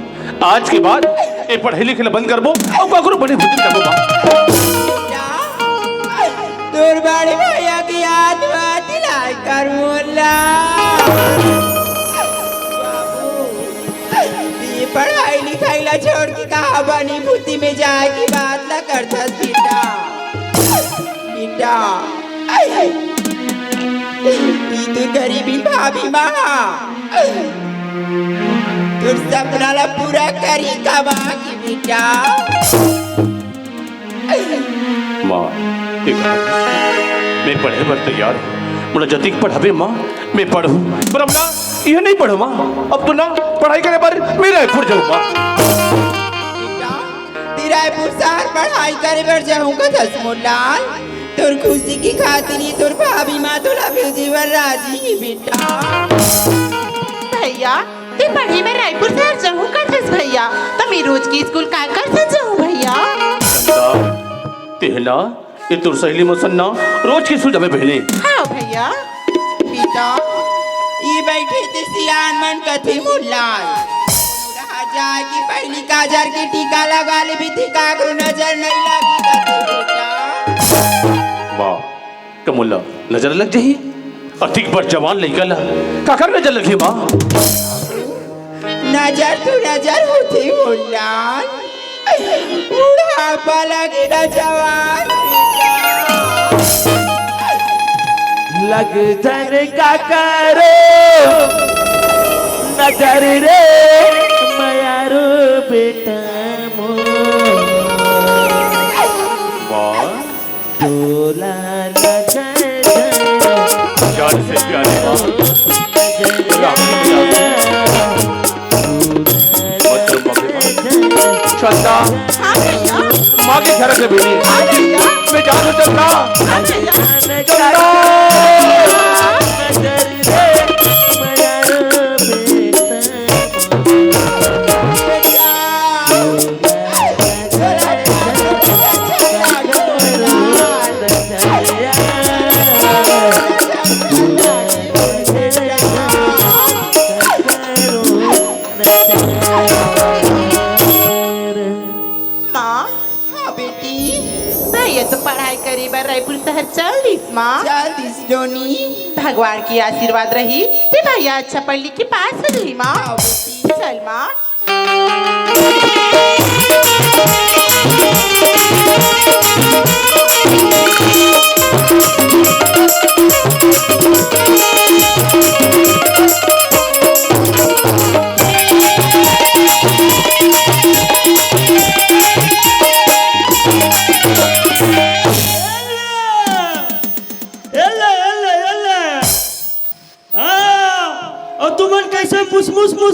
आज के बाद ये पढ़ाई लिखे बंद कर बो और का करो बड़े बुद्धि जाबो माँ। तोर बड़े भैया की याद बात लाई कर मोला। ये पढ़ाई लिखाई ला छोड़ के कहा बनी भूति में जाए की बात ला करता बेटा। बेटा ये तो गरीबी भाभी माँ तुर सपना ला पूरा करी कमा की बेटा। माँ मैं पढ़े पर तैयार हूँ, मुझे जतिक पढ़ावे माँ मैं पढ़ूँ, पर अब ना यह नहीं पढ़ो माँ। अब तो ना पढ़ाई करने पर मैं रायपुर जाऊँ माँ। बेटा रायपुर शहर पढ़ाई करे बर जाऊँगा दसमोलाल तोर खुशी की खातिर ही तोर भाभी माँ तोला भेजीवर राजी है बेटा। भैया ते पढ़ी में रायपुर शहर जाऊँ करते भैया तो मैं रोज की स्कूल का कर जाऊँ भैया। तेहना ये तुर सहेली मुसन्ना रोज की सुझावे बहने। हाँ भैया बेटा ये बैठे थे सियान मन कथे मुल्लाल रहा जाए कि पहली काजर की टीका लगा ले भी थी काकरू नजर नहीं लगी कथे बेटा। वाह कमुल्ला नजर लग जाही अधिक पर जवान लइका काकर नजर लगी माँ। नजर तो नजर होती मुल्लाल बुढ़ापा लगे ना जवान लग जन का करो नजर रे मयारो बेटा मो वाह डोला नजर जान से प्यारे चंदा हाँ भैया माँ के घर से बेटी हाँ भैया मैं जानू चंदा हाँ भैया चंदा नजर रे मयारो रायपुर शहर चल दिस माँ भगवान की आशीर्वाद रही ते भैया अच्छा पढ़ लिख के पास हो गई माँ। चल माँ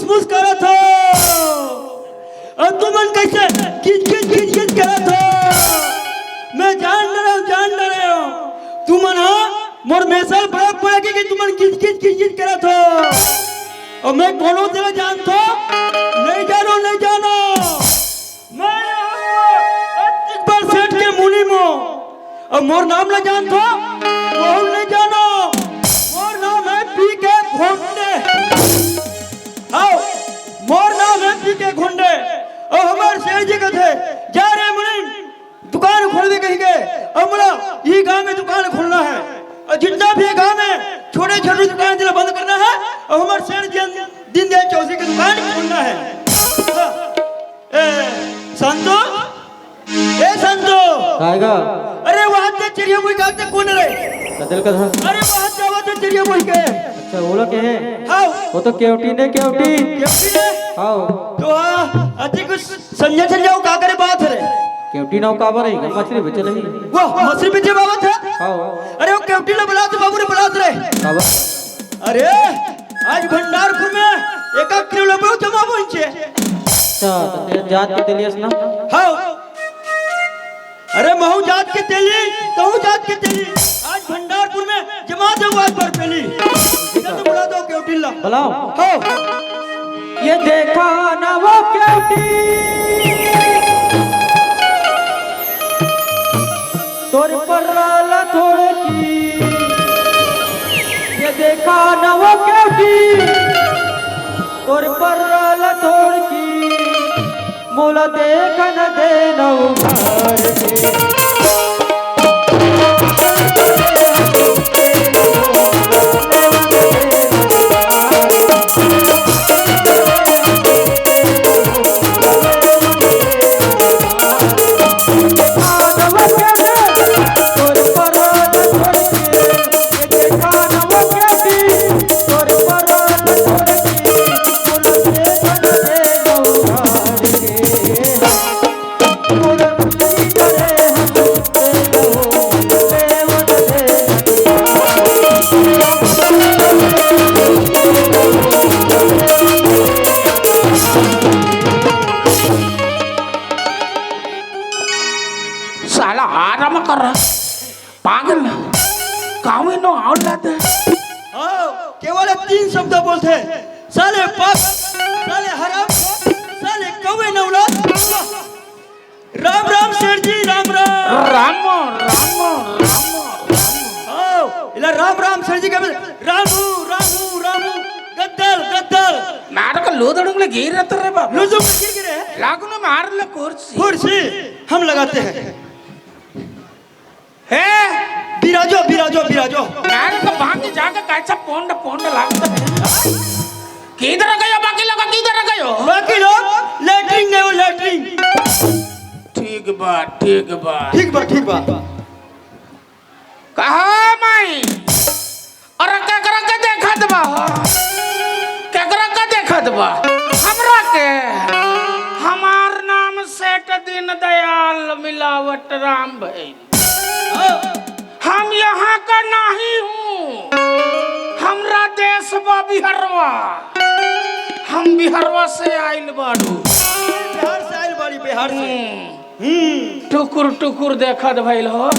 मुस करत हो और तुमन कैसे खिच करत हो। मैं जान रहे हो तुमन हो मोर मेसल बड़ा पड़ा के तुमन खिच करत हो और मैं कोनो तेरा जानतो नहीं जानो मैं एक बार सेठ के मुनि मो और मोर नाम ना जानतो वो नहीं जानो मोर नाम है पी के घोंडे। आओ मोर नाम है पी के घोंडे और हमारे सेठ जी कहते जा रहे मुनि दुकान खोलने कहीं गए और बोला ये गांव में दुकान खोलना है और जितना भी गांव में छोटे छोटे दुकान दिला बंद करना है और हमारे सेठ जी दिन दयाल चौधरी की दुकान खोलना है। संतो ए संतो आएगा अरे वहां चिड़िया बोल के कौन रे कदल का था। अरे वहां जावा तो चिड़िया बोल के अच्छा वो लोग के हैं। हां वो तो केवटी ने केवटी। हाँ तो अति कुछ संजय संजय का करे बात रे केवटी नाव का बार है मछली बेचे नहीं। वो मछली बेचे बाबा था। हाँ अरे वो केवटी ने बुला तो बाबू ने बुला रे काबर। अरे आज भंडारपुर में एक किलो लबो जमा पहुंचे। अच्छा तो जात के तेलियस ना। हाँ अरे महू जात के तेली तहू जात के तेली आज भंडारपुर में जमा दो आज पर पहली तो बुला दो केवटी ला बुलाओ। हाँ ये देखा ना वो केवटी तोर पर राला थोड़े की। ये देखा ना वो केवटी तोर पर राला थोड़ की। मोला देखा न दे नौ घर के। साला आराम कर रहा पागल गाँव नो आवडत हाँ केवल 3 शब्द बोलते हैं साले पाप साले हराम साले कौवे नौलाद। राम राम शेर जी राम राम राम राम हाँ इला राम राम शेर जी का रामू रामू रामू गद्दल गद्दल नाटक लोदड़ंगले गिर रहते रे बाप लुजुम में गिर गिरे लागू मार ले कुर्सी कुर्सी हम लगाते हैं। है बिराजो बिराजो बिराजो नाटक भांग जाके कैसा पोंड पोंड लागता है। किधर गयो बाकी लोग किधर गयो बाकी लोग लेटरिंग गए वो लेटरिंग। ठीक बात ठीक बात ठीक बा ठीक बा कहा माई और केकरा के देखत बा केकरा के देखत बा हमरा के हमार नाम सेठ दीन दयाल मिलावट राम भाई। हम यहाँ का नहीं हूँ हमरा देश बा बिहारवा हम बिहारवा से आइल बाड़ू बिहार से आइल बाड़ी बिहार से। टुकुर टुकुर देखत भइल हो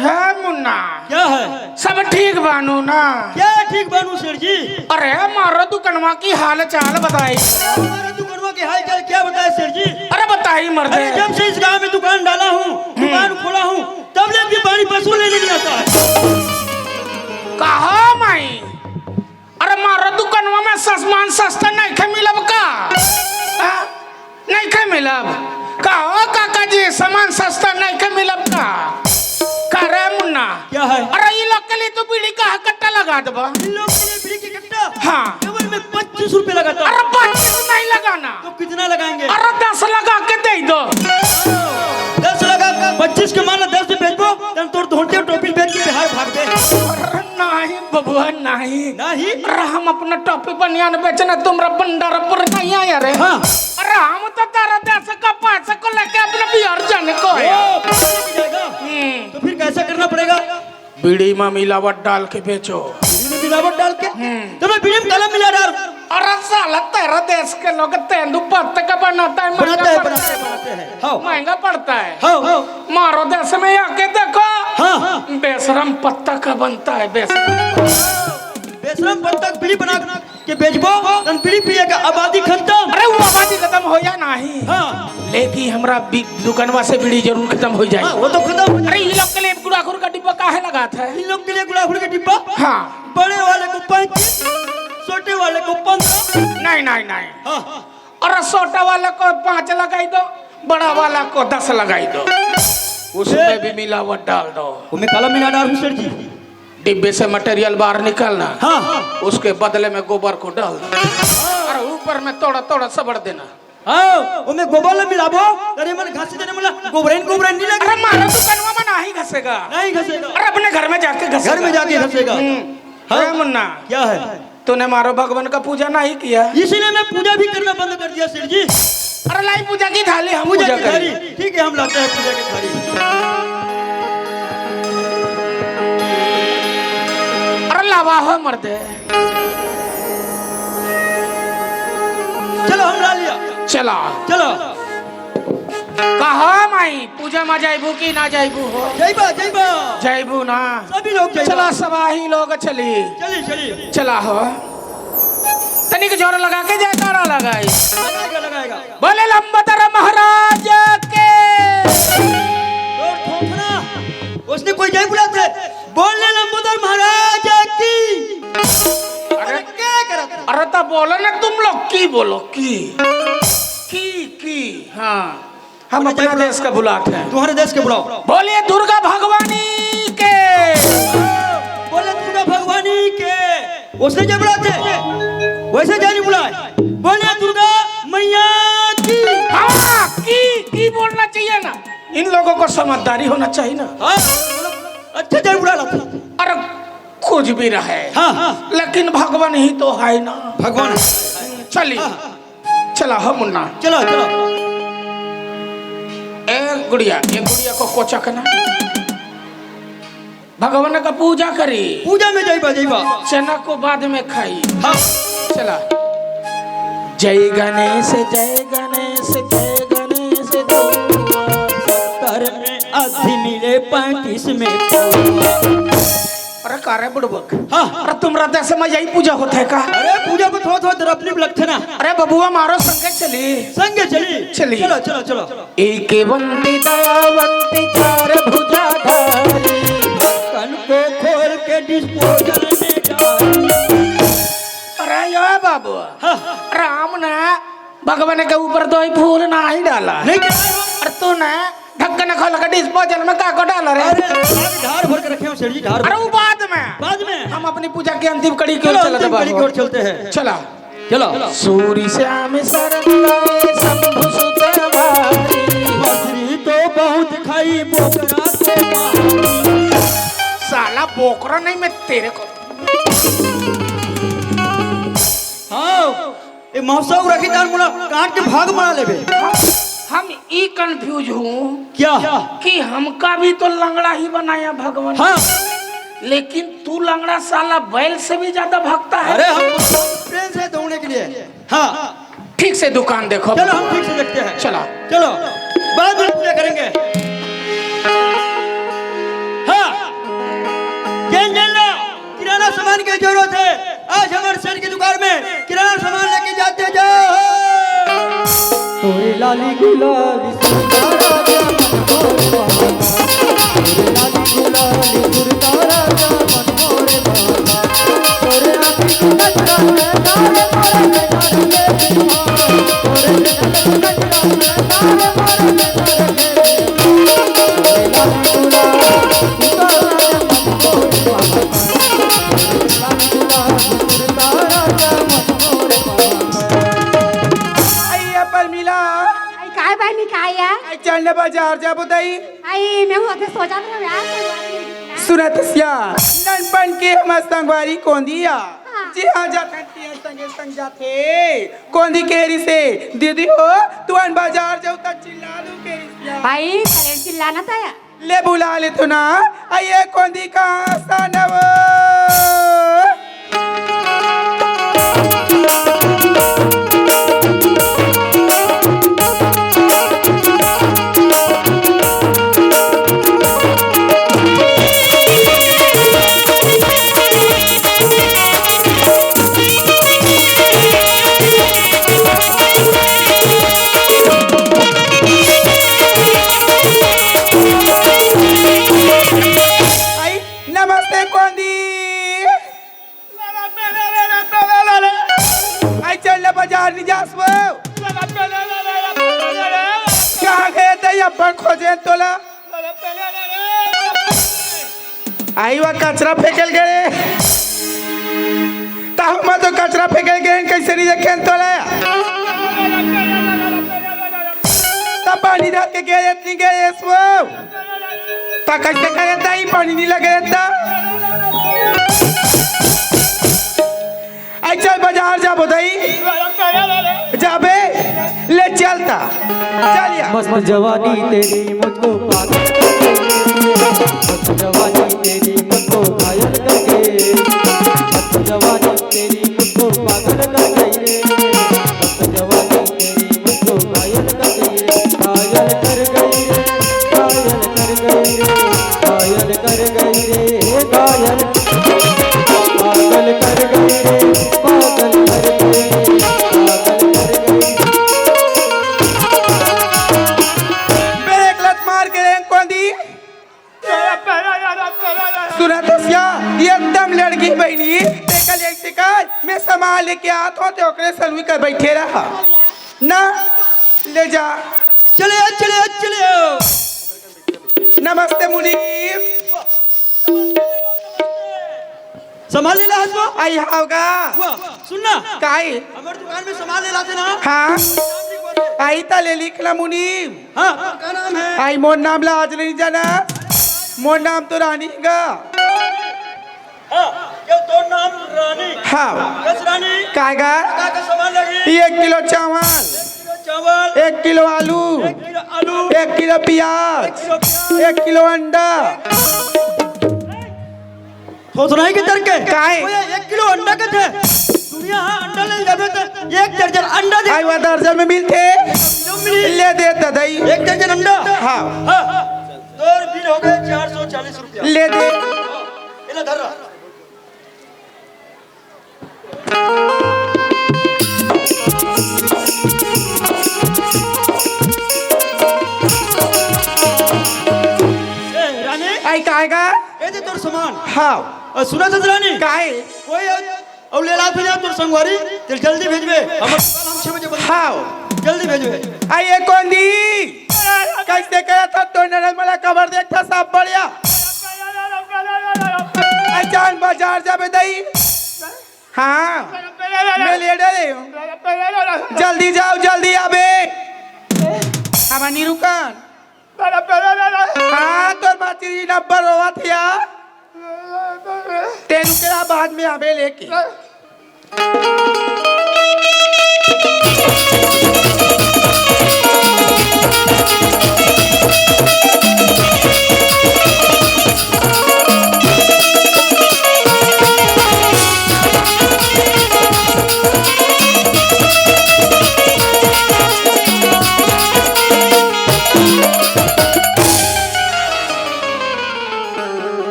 है मुन्ना क्या है सब ठीक बानू ना क्या ठीक बानू शेर जी। अरे मारो दुकनवा की हाल चाल बताई हमारे दुकानों के हाल चाल क्या बताए शेर जी। अरे बताई मर्दे अरे जब से इस गांव में दुकान डाला हूँ दुकान खोला हूँ तब ले भी पानी पशु लेने नहीं आता है। कहा माई अरे मारो दुकनवा में सामान सस्ता नहीं खे मिलब का नहीं खे मिलब कहो काका जी सामान सस्ता नहीं खे मिलब का रे मुन्ना क्या है अरे ये लोग के लिए तो बीड़ी का कट्टा लगा दबा इन लोग के लिए बीड़ी की कट्टा हाँ केवल में 25 रुपए लगाता अरे हूँ। 25 नहीं लगाना तो कितना लगाएंगे अरे 10 लगा के दे दो 10 लगा 25 के माना 10 से बेच दो तब तोड़ धोटे टोपी बेच के बिहार भाग दे। अरे नहीं बबुआ नहीं नहीं अरे हम अपना टॉपी बनियान बेचना तुमरा भंडारपुर नहीं आया रे हाँ अरे हम तो तारा देश का पैसा को लेके अपने बिहार जाने को है तो फिर कैसा करना पड़ेगा। बीड़ी में मिलावट डाल के बेचो बीड़ी में मिलावट डाल के तो मैं बीड़ी में कलम मिला डाल अरे साला तेरा देश के लोग तेंदु पत्ते का बनाता है बनाते हैं हाँ महंगा पड़ता है हाँ हाँ मारो देश में आके देखो हाँ बेशरम पत्ता का बनता है बेशरम बेशरम पत्ता बीड़ी बना के बेचबो तन बीड़ी पिएगा आबादी खत्म। अरे वो आबादी खत्म हो या नहीं हाँ लेकिन हमरा दुकानवा से बीड़ी जरूर खत्म हो जाए। वो तो खत्म हो अरे ये लोग के लिए गुड़ाखुर का डिब्बा काहे लगा था इन लोग के लिए गुलाब के डिब्बा हाँ बड़े वाले को 35 छोटे वाले को 15। नहीं नहीं नहीं हाँ और छोटा वाला को 5 लगाई दो बड़ा वाला को 10 लगाई दो उसमें भी मिलावट डाल दो मैं काला मिला डाल सर जी डिब्बे से मटेरियल बाहर निकालना हाँ उसके बदले में गोबर को डाल दो और ऊपर में थोड़ा थोड़ा सबड़ देना हाँ वो मैं गोबर ले मिलाबो अरे मन घास देने मला गोबरेन नहीं लगे। अरे मारा दुकानवा में ना नहीं घसेगा। नहीं घसेगा। अरे अपने घर में जाके घसेगा। घर में जाके घसेगा। अरे मुन्ना क्या है? तूने मारो भगवान का पूजा नहीं किया, इसीलिए मैं पूजा भी करना बंद कर दिया सेठ जी। अरे लाई पूजा की थाली हम पूजा पूजा की करें। थाली ठीक है, हम लाते हैं पूजा की थाली। अरे लावा हो मर्दे, चलो हम ला लिया। चला चलो कहा माई पूजा में जाइबू की ना जाइबू हो? जयबा जयबा जाइबू ना, सभी लोग जयबा। चला सवाही लोग चली चलिए चलिए। चला हो तनिक जोर लगा के जयकारा लगाई। लगाएगा लगाएगा। बोले लंबोदर महाराज के। और ठोकना उसने कोई जय बुलाते बोलने लंबोदर महाराज की। अरे क्या करा? अरे तो बोलो ना तुम लोग की बोलो की हाँ हम अपने देश का बुलाते हैं। तुम्हारे देश के बुलाओ। बोलिए दुर्गा भगवानी के। बोले दुर्गा भगवानी के। उसने जब बुलाते वैसे जानी बुलाए। बोले दुर्गा मैया की। हाँ की बोलना चाहिए ना, इन लोगों को समझदारी होना चाहिए ना। हाँ अच्छा जय बुला लाता। अरे कुछ भी रहे हाँ लेकिन भगवान ही तो है ना। भगवान चली चला हो मुन्ना। चलो चलो। एक गुड़िया को कोचक ना, भगवान का पूजा करी। पूजा में जयबा जयबा। चना को बाद में खाई। हाँ चला जय गणेश जय गणेश जय गणेश। कर में आधी मिले 35 में। अरे कारे बुड़बक। हाँ अरे तुमरा देश में यही पूजा होता है का? अरे पूजा को थोड़ा थोड़ा अपने लगते ना। अरे बबुआ मारो संगे चली संगे चली चली। चलो चलो चलो। एक बंदी दयावंती चार भुजाधारी, कन को खोल के डिस्पोजल में डाली। अरे यो बाबू राम ने भगवान के ऊपर तो फूल ना ही डाला नहीं और तू ने ढक्कन खोल के डिस्पोजल में का को डाला रे? ढार भर के रखे हो शेर जी ढार। अरे वो बाद में हम अपनी पूजा की अंतिम कड़ी की ओर चलते बाबू चलते हैं। चला चलो। सूरी श्याम शरण गए शंभु सुत वारी, मछली तो बहुत खाई बोकरा से मारी। साला बोकरा नहीं मैं तेरे को। हाँ ये मौसम रखी तार मुना काट के भाग मार लेबे। हम ई कंफ्यूज हूँ क्या कि हमका भी तो लंगड़ा ही बनाया भगवान। हाँ लेकिन तू लंगड़ा साला बैल से भी ज्यादा भागता है। अरे हम ट्रेन से दौड़ने के लिए। हाँ ठीक से दुकान देखो। चलो हम ठीक से देखते हैं। चला चलो बाद में पूजा करेंगे। हाँ किराना सामान की जरूरत है। आज हमारे शहर की दुकान में किराना सामान लेके जाते जाओ। तोरे लाली गुलाबी सुरतारा लाली गुलाबी सुरतारा मनमोरे तोरे आँखी की नजरा में तारे मोरे चलने बाजार जा बताई। आई मैं होते सोचा था यार सुनत सिया ननपन के हम संगवारी कौन दिया। जी हाँ जाते संगे संग जाते कौन दी केरी से दीदी हो तू अन बाजार जाओ ता चिल्ला लू केरी से। भाई कले चिल्लाना था या ले बुला ले तू ना आइए कौन दी का सनव। खोजे तोला आई वा कचरा फेंकल गए ताहु में तो कचरा फेंकल गए कैसे नहीं देखे तोला तब पानी डाल के गए इतनी गए वो कैसे करता ही पानी नहीं लगे रहता। आई चल बाजार जा बताई जाबे ले चलता चलिया। मस्त जवानी तेरी मुझको पागल कर गई, मस्त जवानी तेरी मुझको घायल कर गई, मस्त जवानी तेरी मुझको पागल कर गई रे, मस्त जवानी तेरी मुझको घायल कर गई रे, घायल कर गई रे, घायल कर गई रे, घायल कर गई रे, घायल पागल कर गई रे, पागल कर गई रे, पागल कर गई। मेरे एक लत मार के रेंग कौन दी सुना तो क्या ये एकदम लड़की बहनी देखल एक शिकार मैं सामान लेके आता हूँ तो ओकरे सलवी कर बैठे रहा ना ले जा। चले चले चले नमस्ते मुनीम सामान ले ला हसबो आई होगा सुनना काई हमारे दुकान में सामान ले लाते ना। हाँ आई ताले लिखला मुनीम। हाँ क्या नाम है? आई मोर नाम ला आज नहीं जाना मोर नाम तो रानी का। हाँ ये तो नाम रानी। हाँ कस रानी कायगा का सामान लगी 1 किलो चावल, चावल 1 किलो आलू, 1 किलो आलू 1 किलो प्याज, 1 किलो अंडा। तो सुनाई के तर के काहे? 1 किलो अंडा के थे दुनिया हाँ अंडा ले जाबे तो 1 दर्जन अंडा दे। आई वो दर्जन में मिलते ले दे दादाई 1 दर्जन अंडा। हाँ हाँ तो बिल हो गए 440 रुपया। ले दे इला धर रहा। रानी आई कायगा ये दे तोर सामान। हाँ सुना था रानी काहे कोई और ले ला भेजा तोर संगवारी तेल जल्दी भेजबे हमर दुकान हम 6 बजे बंद हाँ जल्दी भेजबे। आई ये कौन दी कैसे करा था तो नरल मला खबर देखता सब बढ़िया। आई जान बाजार जा बेदाई। हाँ मैं ले डरे हूँ जल्दी जाओ जल्दी आबे हमारी रुकान। हाँ तो बाती नंबर हुआ थिया तेरू के बाद में आबे लेके।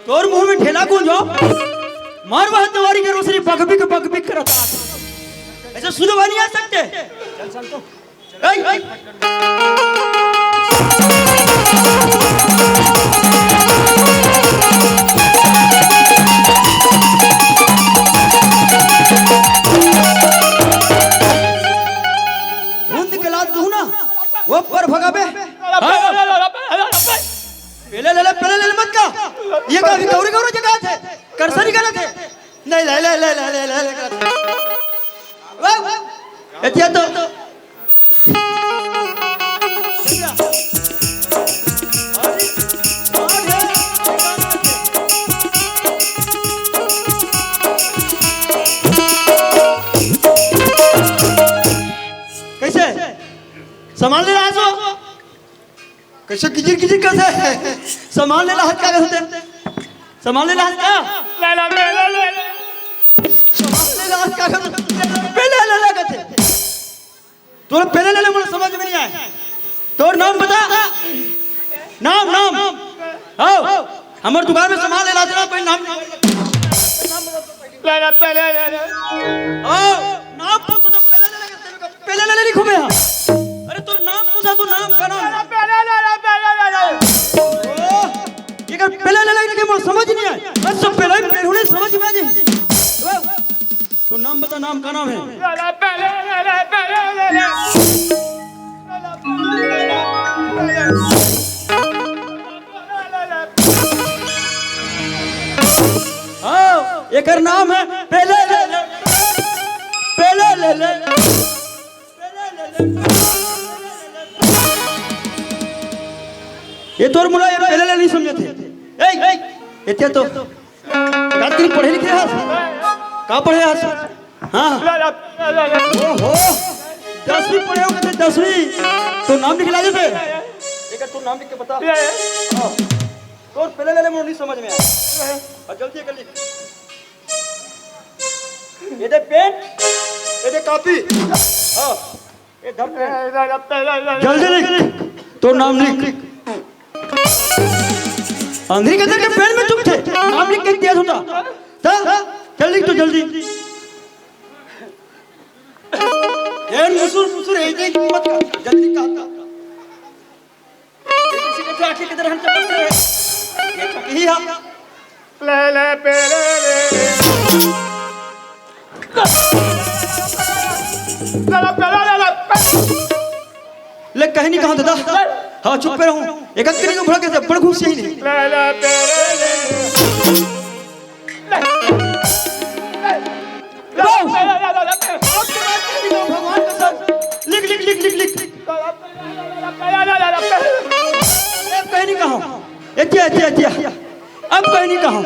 तोर मुंह में ठेला कौन जो मार वह तुम्हारी के रोसरी पग बिक करता ऐसे सुनवा नहीं आ सकते। चल चल तो बूंद के लात दू ना वो पर भगाबे पहले ले मत का ये का गौरी जगह थे करसरी गलत है नहीं ले एतिया तो कैसे सामान ले रहा है कैसे किचिर कैसे सामान ले हाथ क्या होते सामान ले हाथ क्या सामान ले हाथ क्या पहले ले कहते तोर पहले ले मुझे समझ में नहीं आया। तोर नाम बता नाम आओ हमारे दुकान में सामान ले लाते ना कोई नाम पहले आओ नाम पूछो तो पहले ले लिखो मैं। अरे तोर नाम पूछा तो नाम का नाम ये कर पहले ले के मुझे समझ नहीं आया। बस सब पहले ही समझ में आ जी। तो नाम बता नाम का नाम है हाँ एक नाम है पहले ले ये तोर मुला ये पहले नहीं समझे थे ए इतने तो रात दिन पढ़े लिखे हां का पढ़े हां हां ओहो 10वीं पढ़े हो कहते 10वीं तो नाम लिख ला दे एक तो नाम लिख के बता तो पहले ले मुझे नहीं समझ में आया और जल्दी कर लिख ये दे पेन ये दे कॉपी हां ये धर जल्दी लिख तो नाम लिख अंधेरी के अंदर के पेन में चुप थे नाम लिख के दिया होता चल लिख तो जल्दी ये मुसुर एक मत कर जल्दी कहता किसी के आंखें किधर हम चमकते हैं ये चकी हां ले पेले ले कहीं नहीं कहा दादा हाँ चुप पे रहूं एक अंकल को भड़क कैसे बड़ खुश यही नहीं भगवान का सब लिख लिख लिख लिख लिख कहीं नहीं कहा अब कहीं नहीं कहा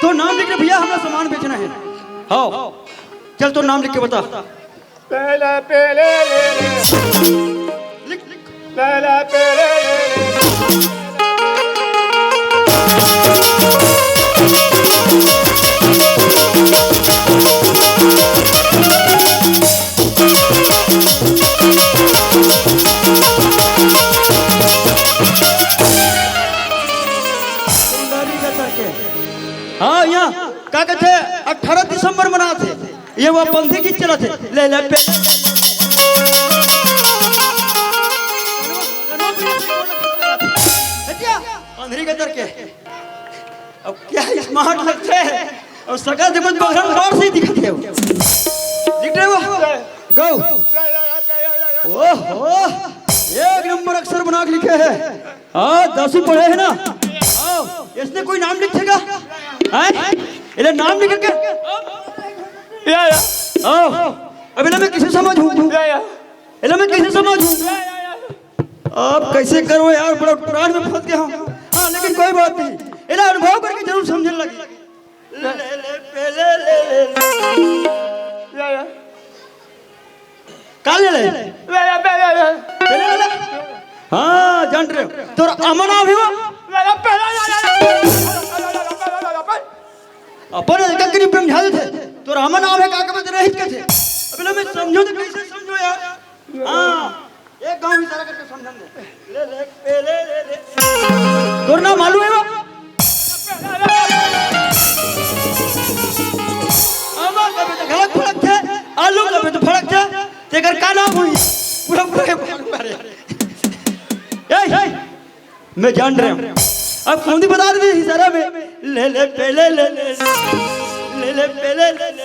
तो नाम लिख भैया हमें सामान बेचना है हाँ चल तो नाम लिख के बता पहले लिख पहले हाँ यहाँ क्या कहते 18 दिसंबर मना थे ये वो पंथी की चला थे ले अंधेरी के दर के अब क्या स्मार्ट लगते हैं और सका जब बहरन बार से ही दिखते हो दिख रहे हो गो ओहो एक नंबर अक्षर बना के लिखे हैं हाँ 10वीं पढ़े हैं ना इसने कोई नाम लिखेगा इधर नाम लिख के अब इन्हें मैं किसे समझूं इन्हें मैं किसे समझूं आप कैसे करो यार बड़ा पुराण में फंस गया हूँ हाँ लेकिन कोई बात नहीं इन्हें अनुभव करके जरूर समझने लगी हाँ जान रहे हो तो अमना भी अपन ककरी प्रेम झाले थे तो रामन नाम है काका में रहित के थे अबे मैं समझो तो कैसे समझो यार हां एक गांव इशारा करके समझन दे ले तोर नाम मालूम है आमा कबे तो घड़क फड़क थे आलू कबे तो फड़क थे तेकर का नाम हुई पूरा पूरा ए मैं जान रहा हूं अब कौन दी बता दे इशारा में ले पहले ले पहले ले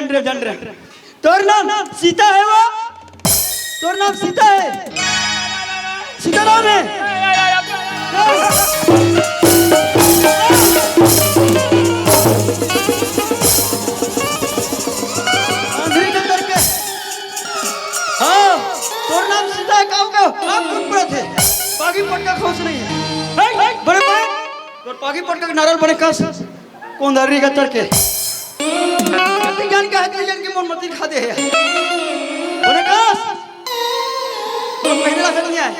मेरा जान रहे तोर नाम सीता है वो तोर नाम सीता है सीताराम है अंधेरी के अंदर के हाँ तोर नाम सीता है काऊ का आप कौन पड़े थे पागी पटका खोज नहीं है बड़े बड़े तोर पागी पटका नारल बने कास कौन दारी का तरके जान का है जान की मन मती खा दे है बने कास तो महीने ला कर दिया है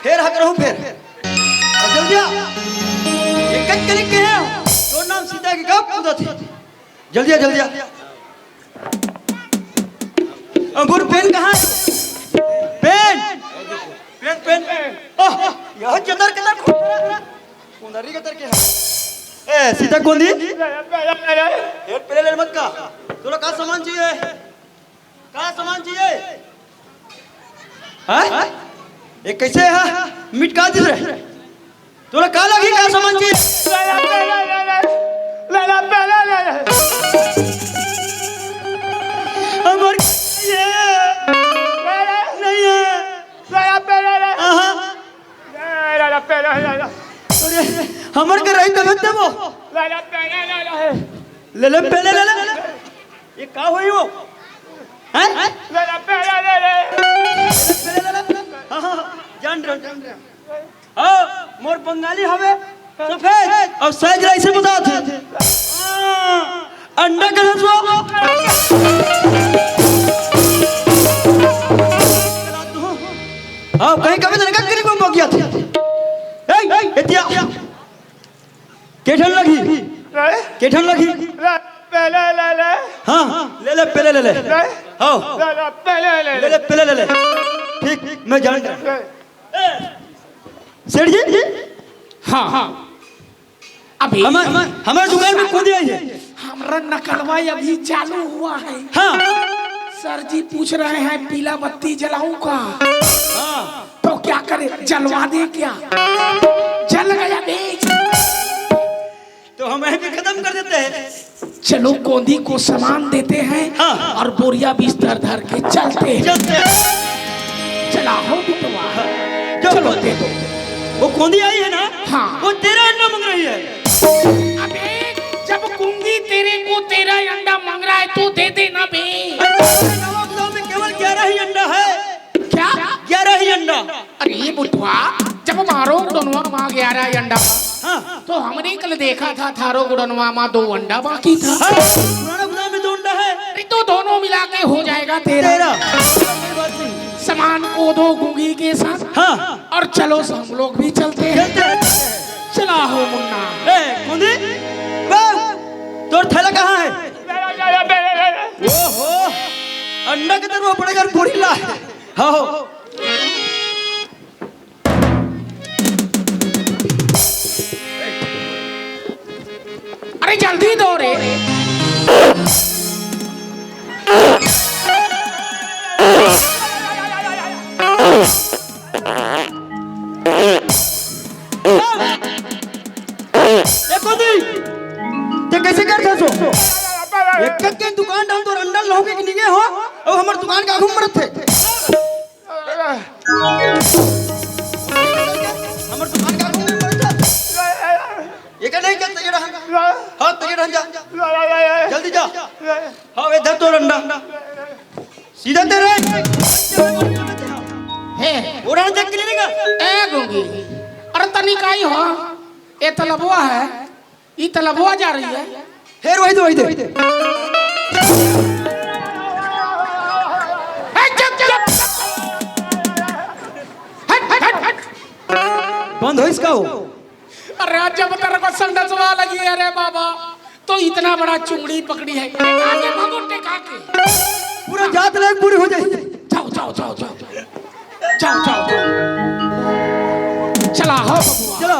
फिर हक रहूं फिर और जल्दी आ एक कट कलिक के है तोर नाम सीता की कब कूदा थी जल्दी आ अंगूर पेन कहाँ है पेन यह जदर के तर कुंदरी के तर के ए सीता कोंदी एक पहले ले मत का तोरा का सामान चाहिए हैं ये कैसे है मिट का दिस रे तोरा का लगी का सामान चाहिए अमर ये नहीं है हमर के रही तब देबो ले पहले ले ले। ये का हुई वो हैं? पहले ले ले। हाँ, जान रहा। हाँ, मोर बंगाली हवे सफेद और सहज ऐसे बता थे। अंडा का रसवा। हाँ, कहीं कभी तो निकल करीब में पहुंच गया था। इतिया केठन लगी पहले ले ले हाँ ले पहले ले हाँ पहले ले ठीक मैं जान रहा सेठ जी हाँ अभी हमारे दुकान में कौन दिया है हमारा नकलवा अभी चालू हुआ है। हाँ सर जी पूछ रहे हैं पीला बत्ती जलाऊं का तो क्या करे जलवा दे क्या जल गया बेच तो हम भी खत्म कर देते हैं। चलो कोंदी को सामान देते हैं और बोरिया बिस्तर धर के चलते हैं। चला हो बिटवा चलो दे दो। वो कोंदी आई है ना हाँ वो तेरा अंडा मांग रही है। अबे जब कुंगी तेरे को तेरा अंडा मांग रहा है तो दे देना बे। नवाब में केवल 11 ही अंडा है। क्या 11 ही अंडा। अरे बुटवा जब मारो गुडनवा माँ 11 अंडा तो हमने कल देखा था थारो गुडनवा माँ 2 अंडा बाकी था। पुराना गुदाम में 2 अंडा है। अरे तो दोनों मिला के हो जाएगा तेरा। सामान को दो गुंगी के साथ और चलो हम लोग भी चलते हैं। चला हो मुन्ना। कोंदी तोर थैला कहाँ है? ओहो अंडा के तरफ पड़ेगा पूरी ला। हाँ अरे जल्दी दो रे। कैसे करते सो एक के दुकान डाउन तो अंडा लोगे कि नहीं हो और हमारे दुकान का आगू मरत थे हमारे दुकान का आगू मरत ये का नहीं करते जरा हां तो जरा जा जल्दी जा हां इधर तो अंडा सीधा तेरे है उड़ान देख के लेगा ए गुंगी अरे तनिकाई हो ये तलबवा है ये तलबवा जा रही है। फिर वही दे बंद हो इसका हो। अरे जब तेरे को संडसवा लगी है रे बाबा तो इतना बड़ा चुंगड़ी पकड़ी है आगे भागो टेका के पूरा जात लायक पूरी हो जाएगी। जाओ चला हो चलो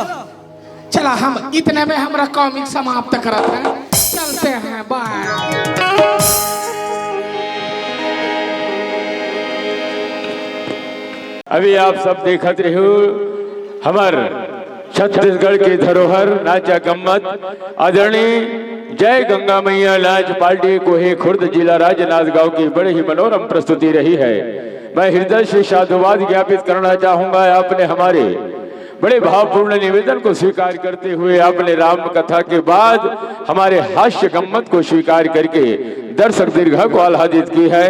चला हम इतने में हमरा कॉमिक समाप्त करते हैं। चलते हैं बाय। अभी आप सब देखत रहो हमार छत्तीसगढ़ की धरोहर नाचा गम्मत आदरणीय जय गंगा मैया लाज पार्टी कोहे खुर्द जिला राजनांदगांव की बड़ी ही मनोरम प्रस्तुति रही है। मैं हृदय से साधुवाद ज्ञापित करना चाहूंगा। आपने हमारे बड़े भावपूर्ण निवेदन को स्वीकार करते हुए आपने राम कथा के बाद हमारे हास्य गम्मत को स्वीकार करके दर्शक दीर्घा को आह्लादित की है।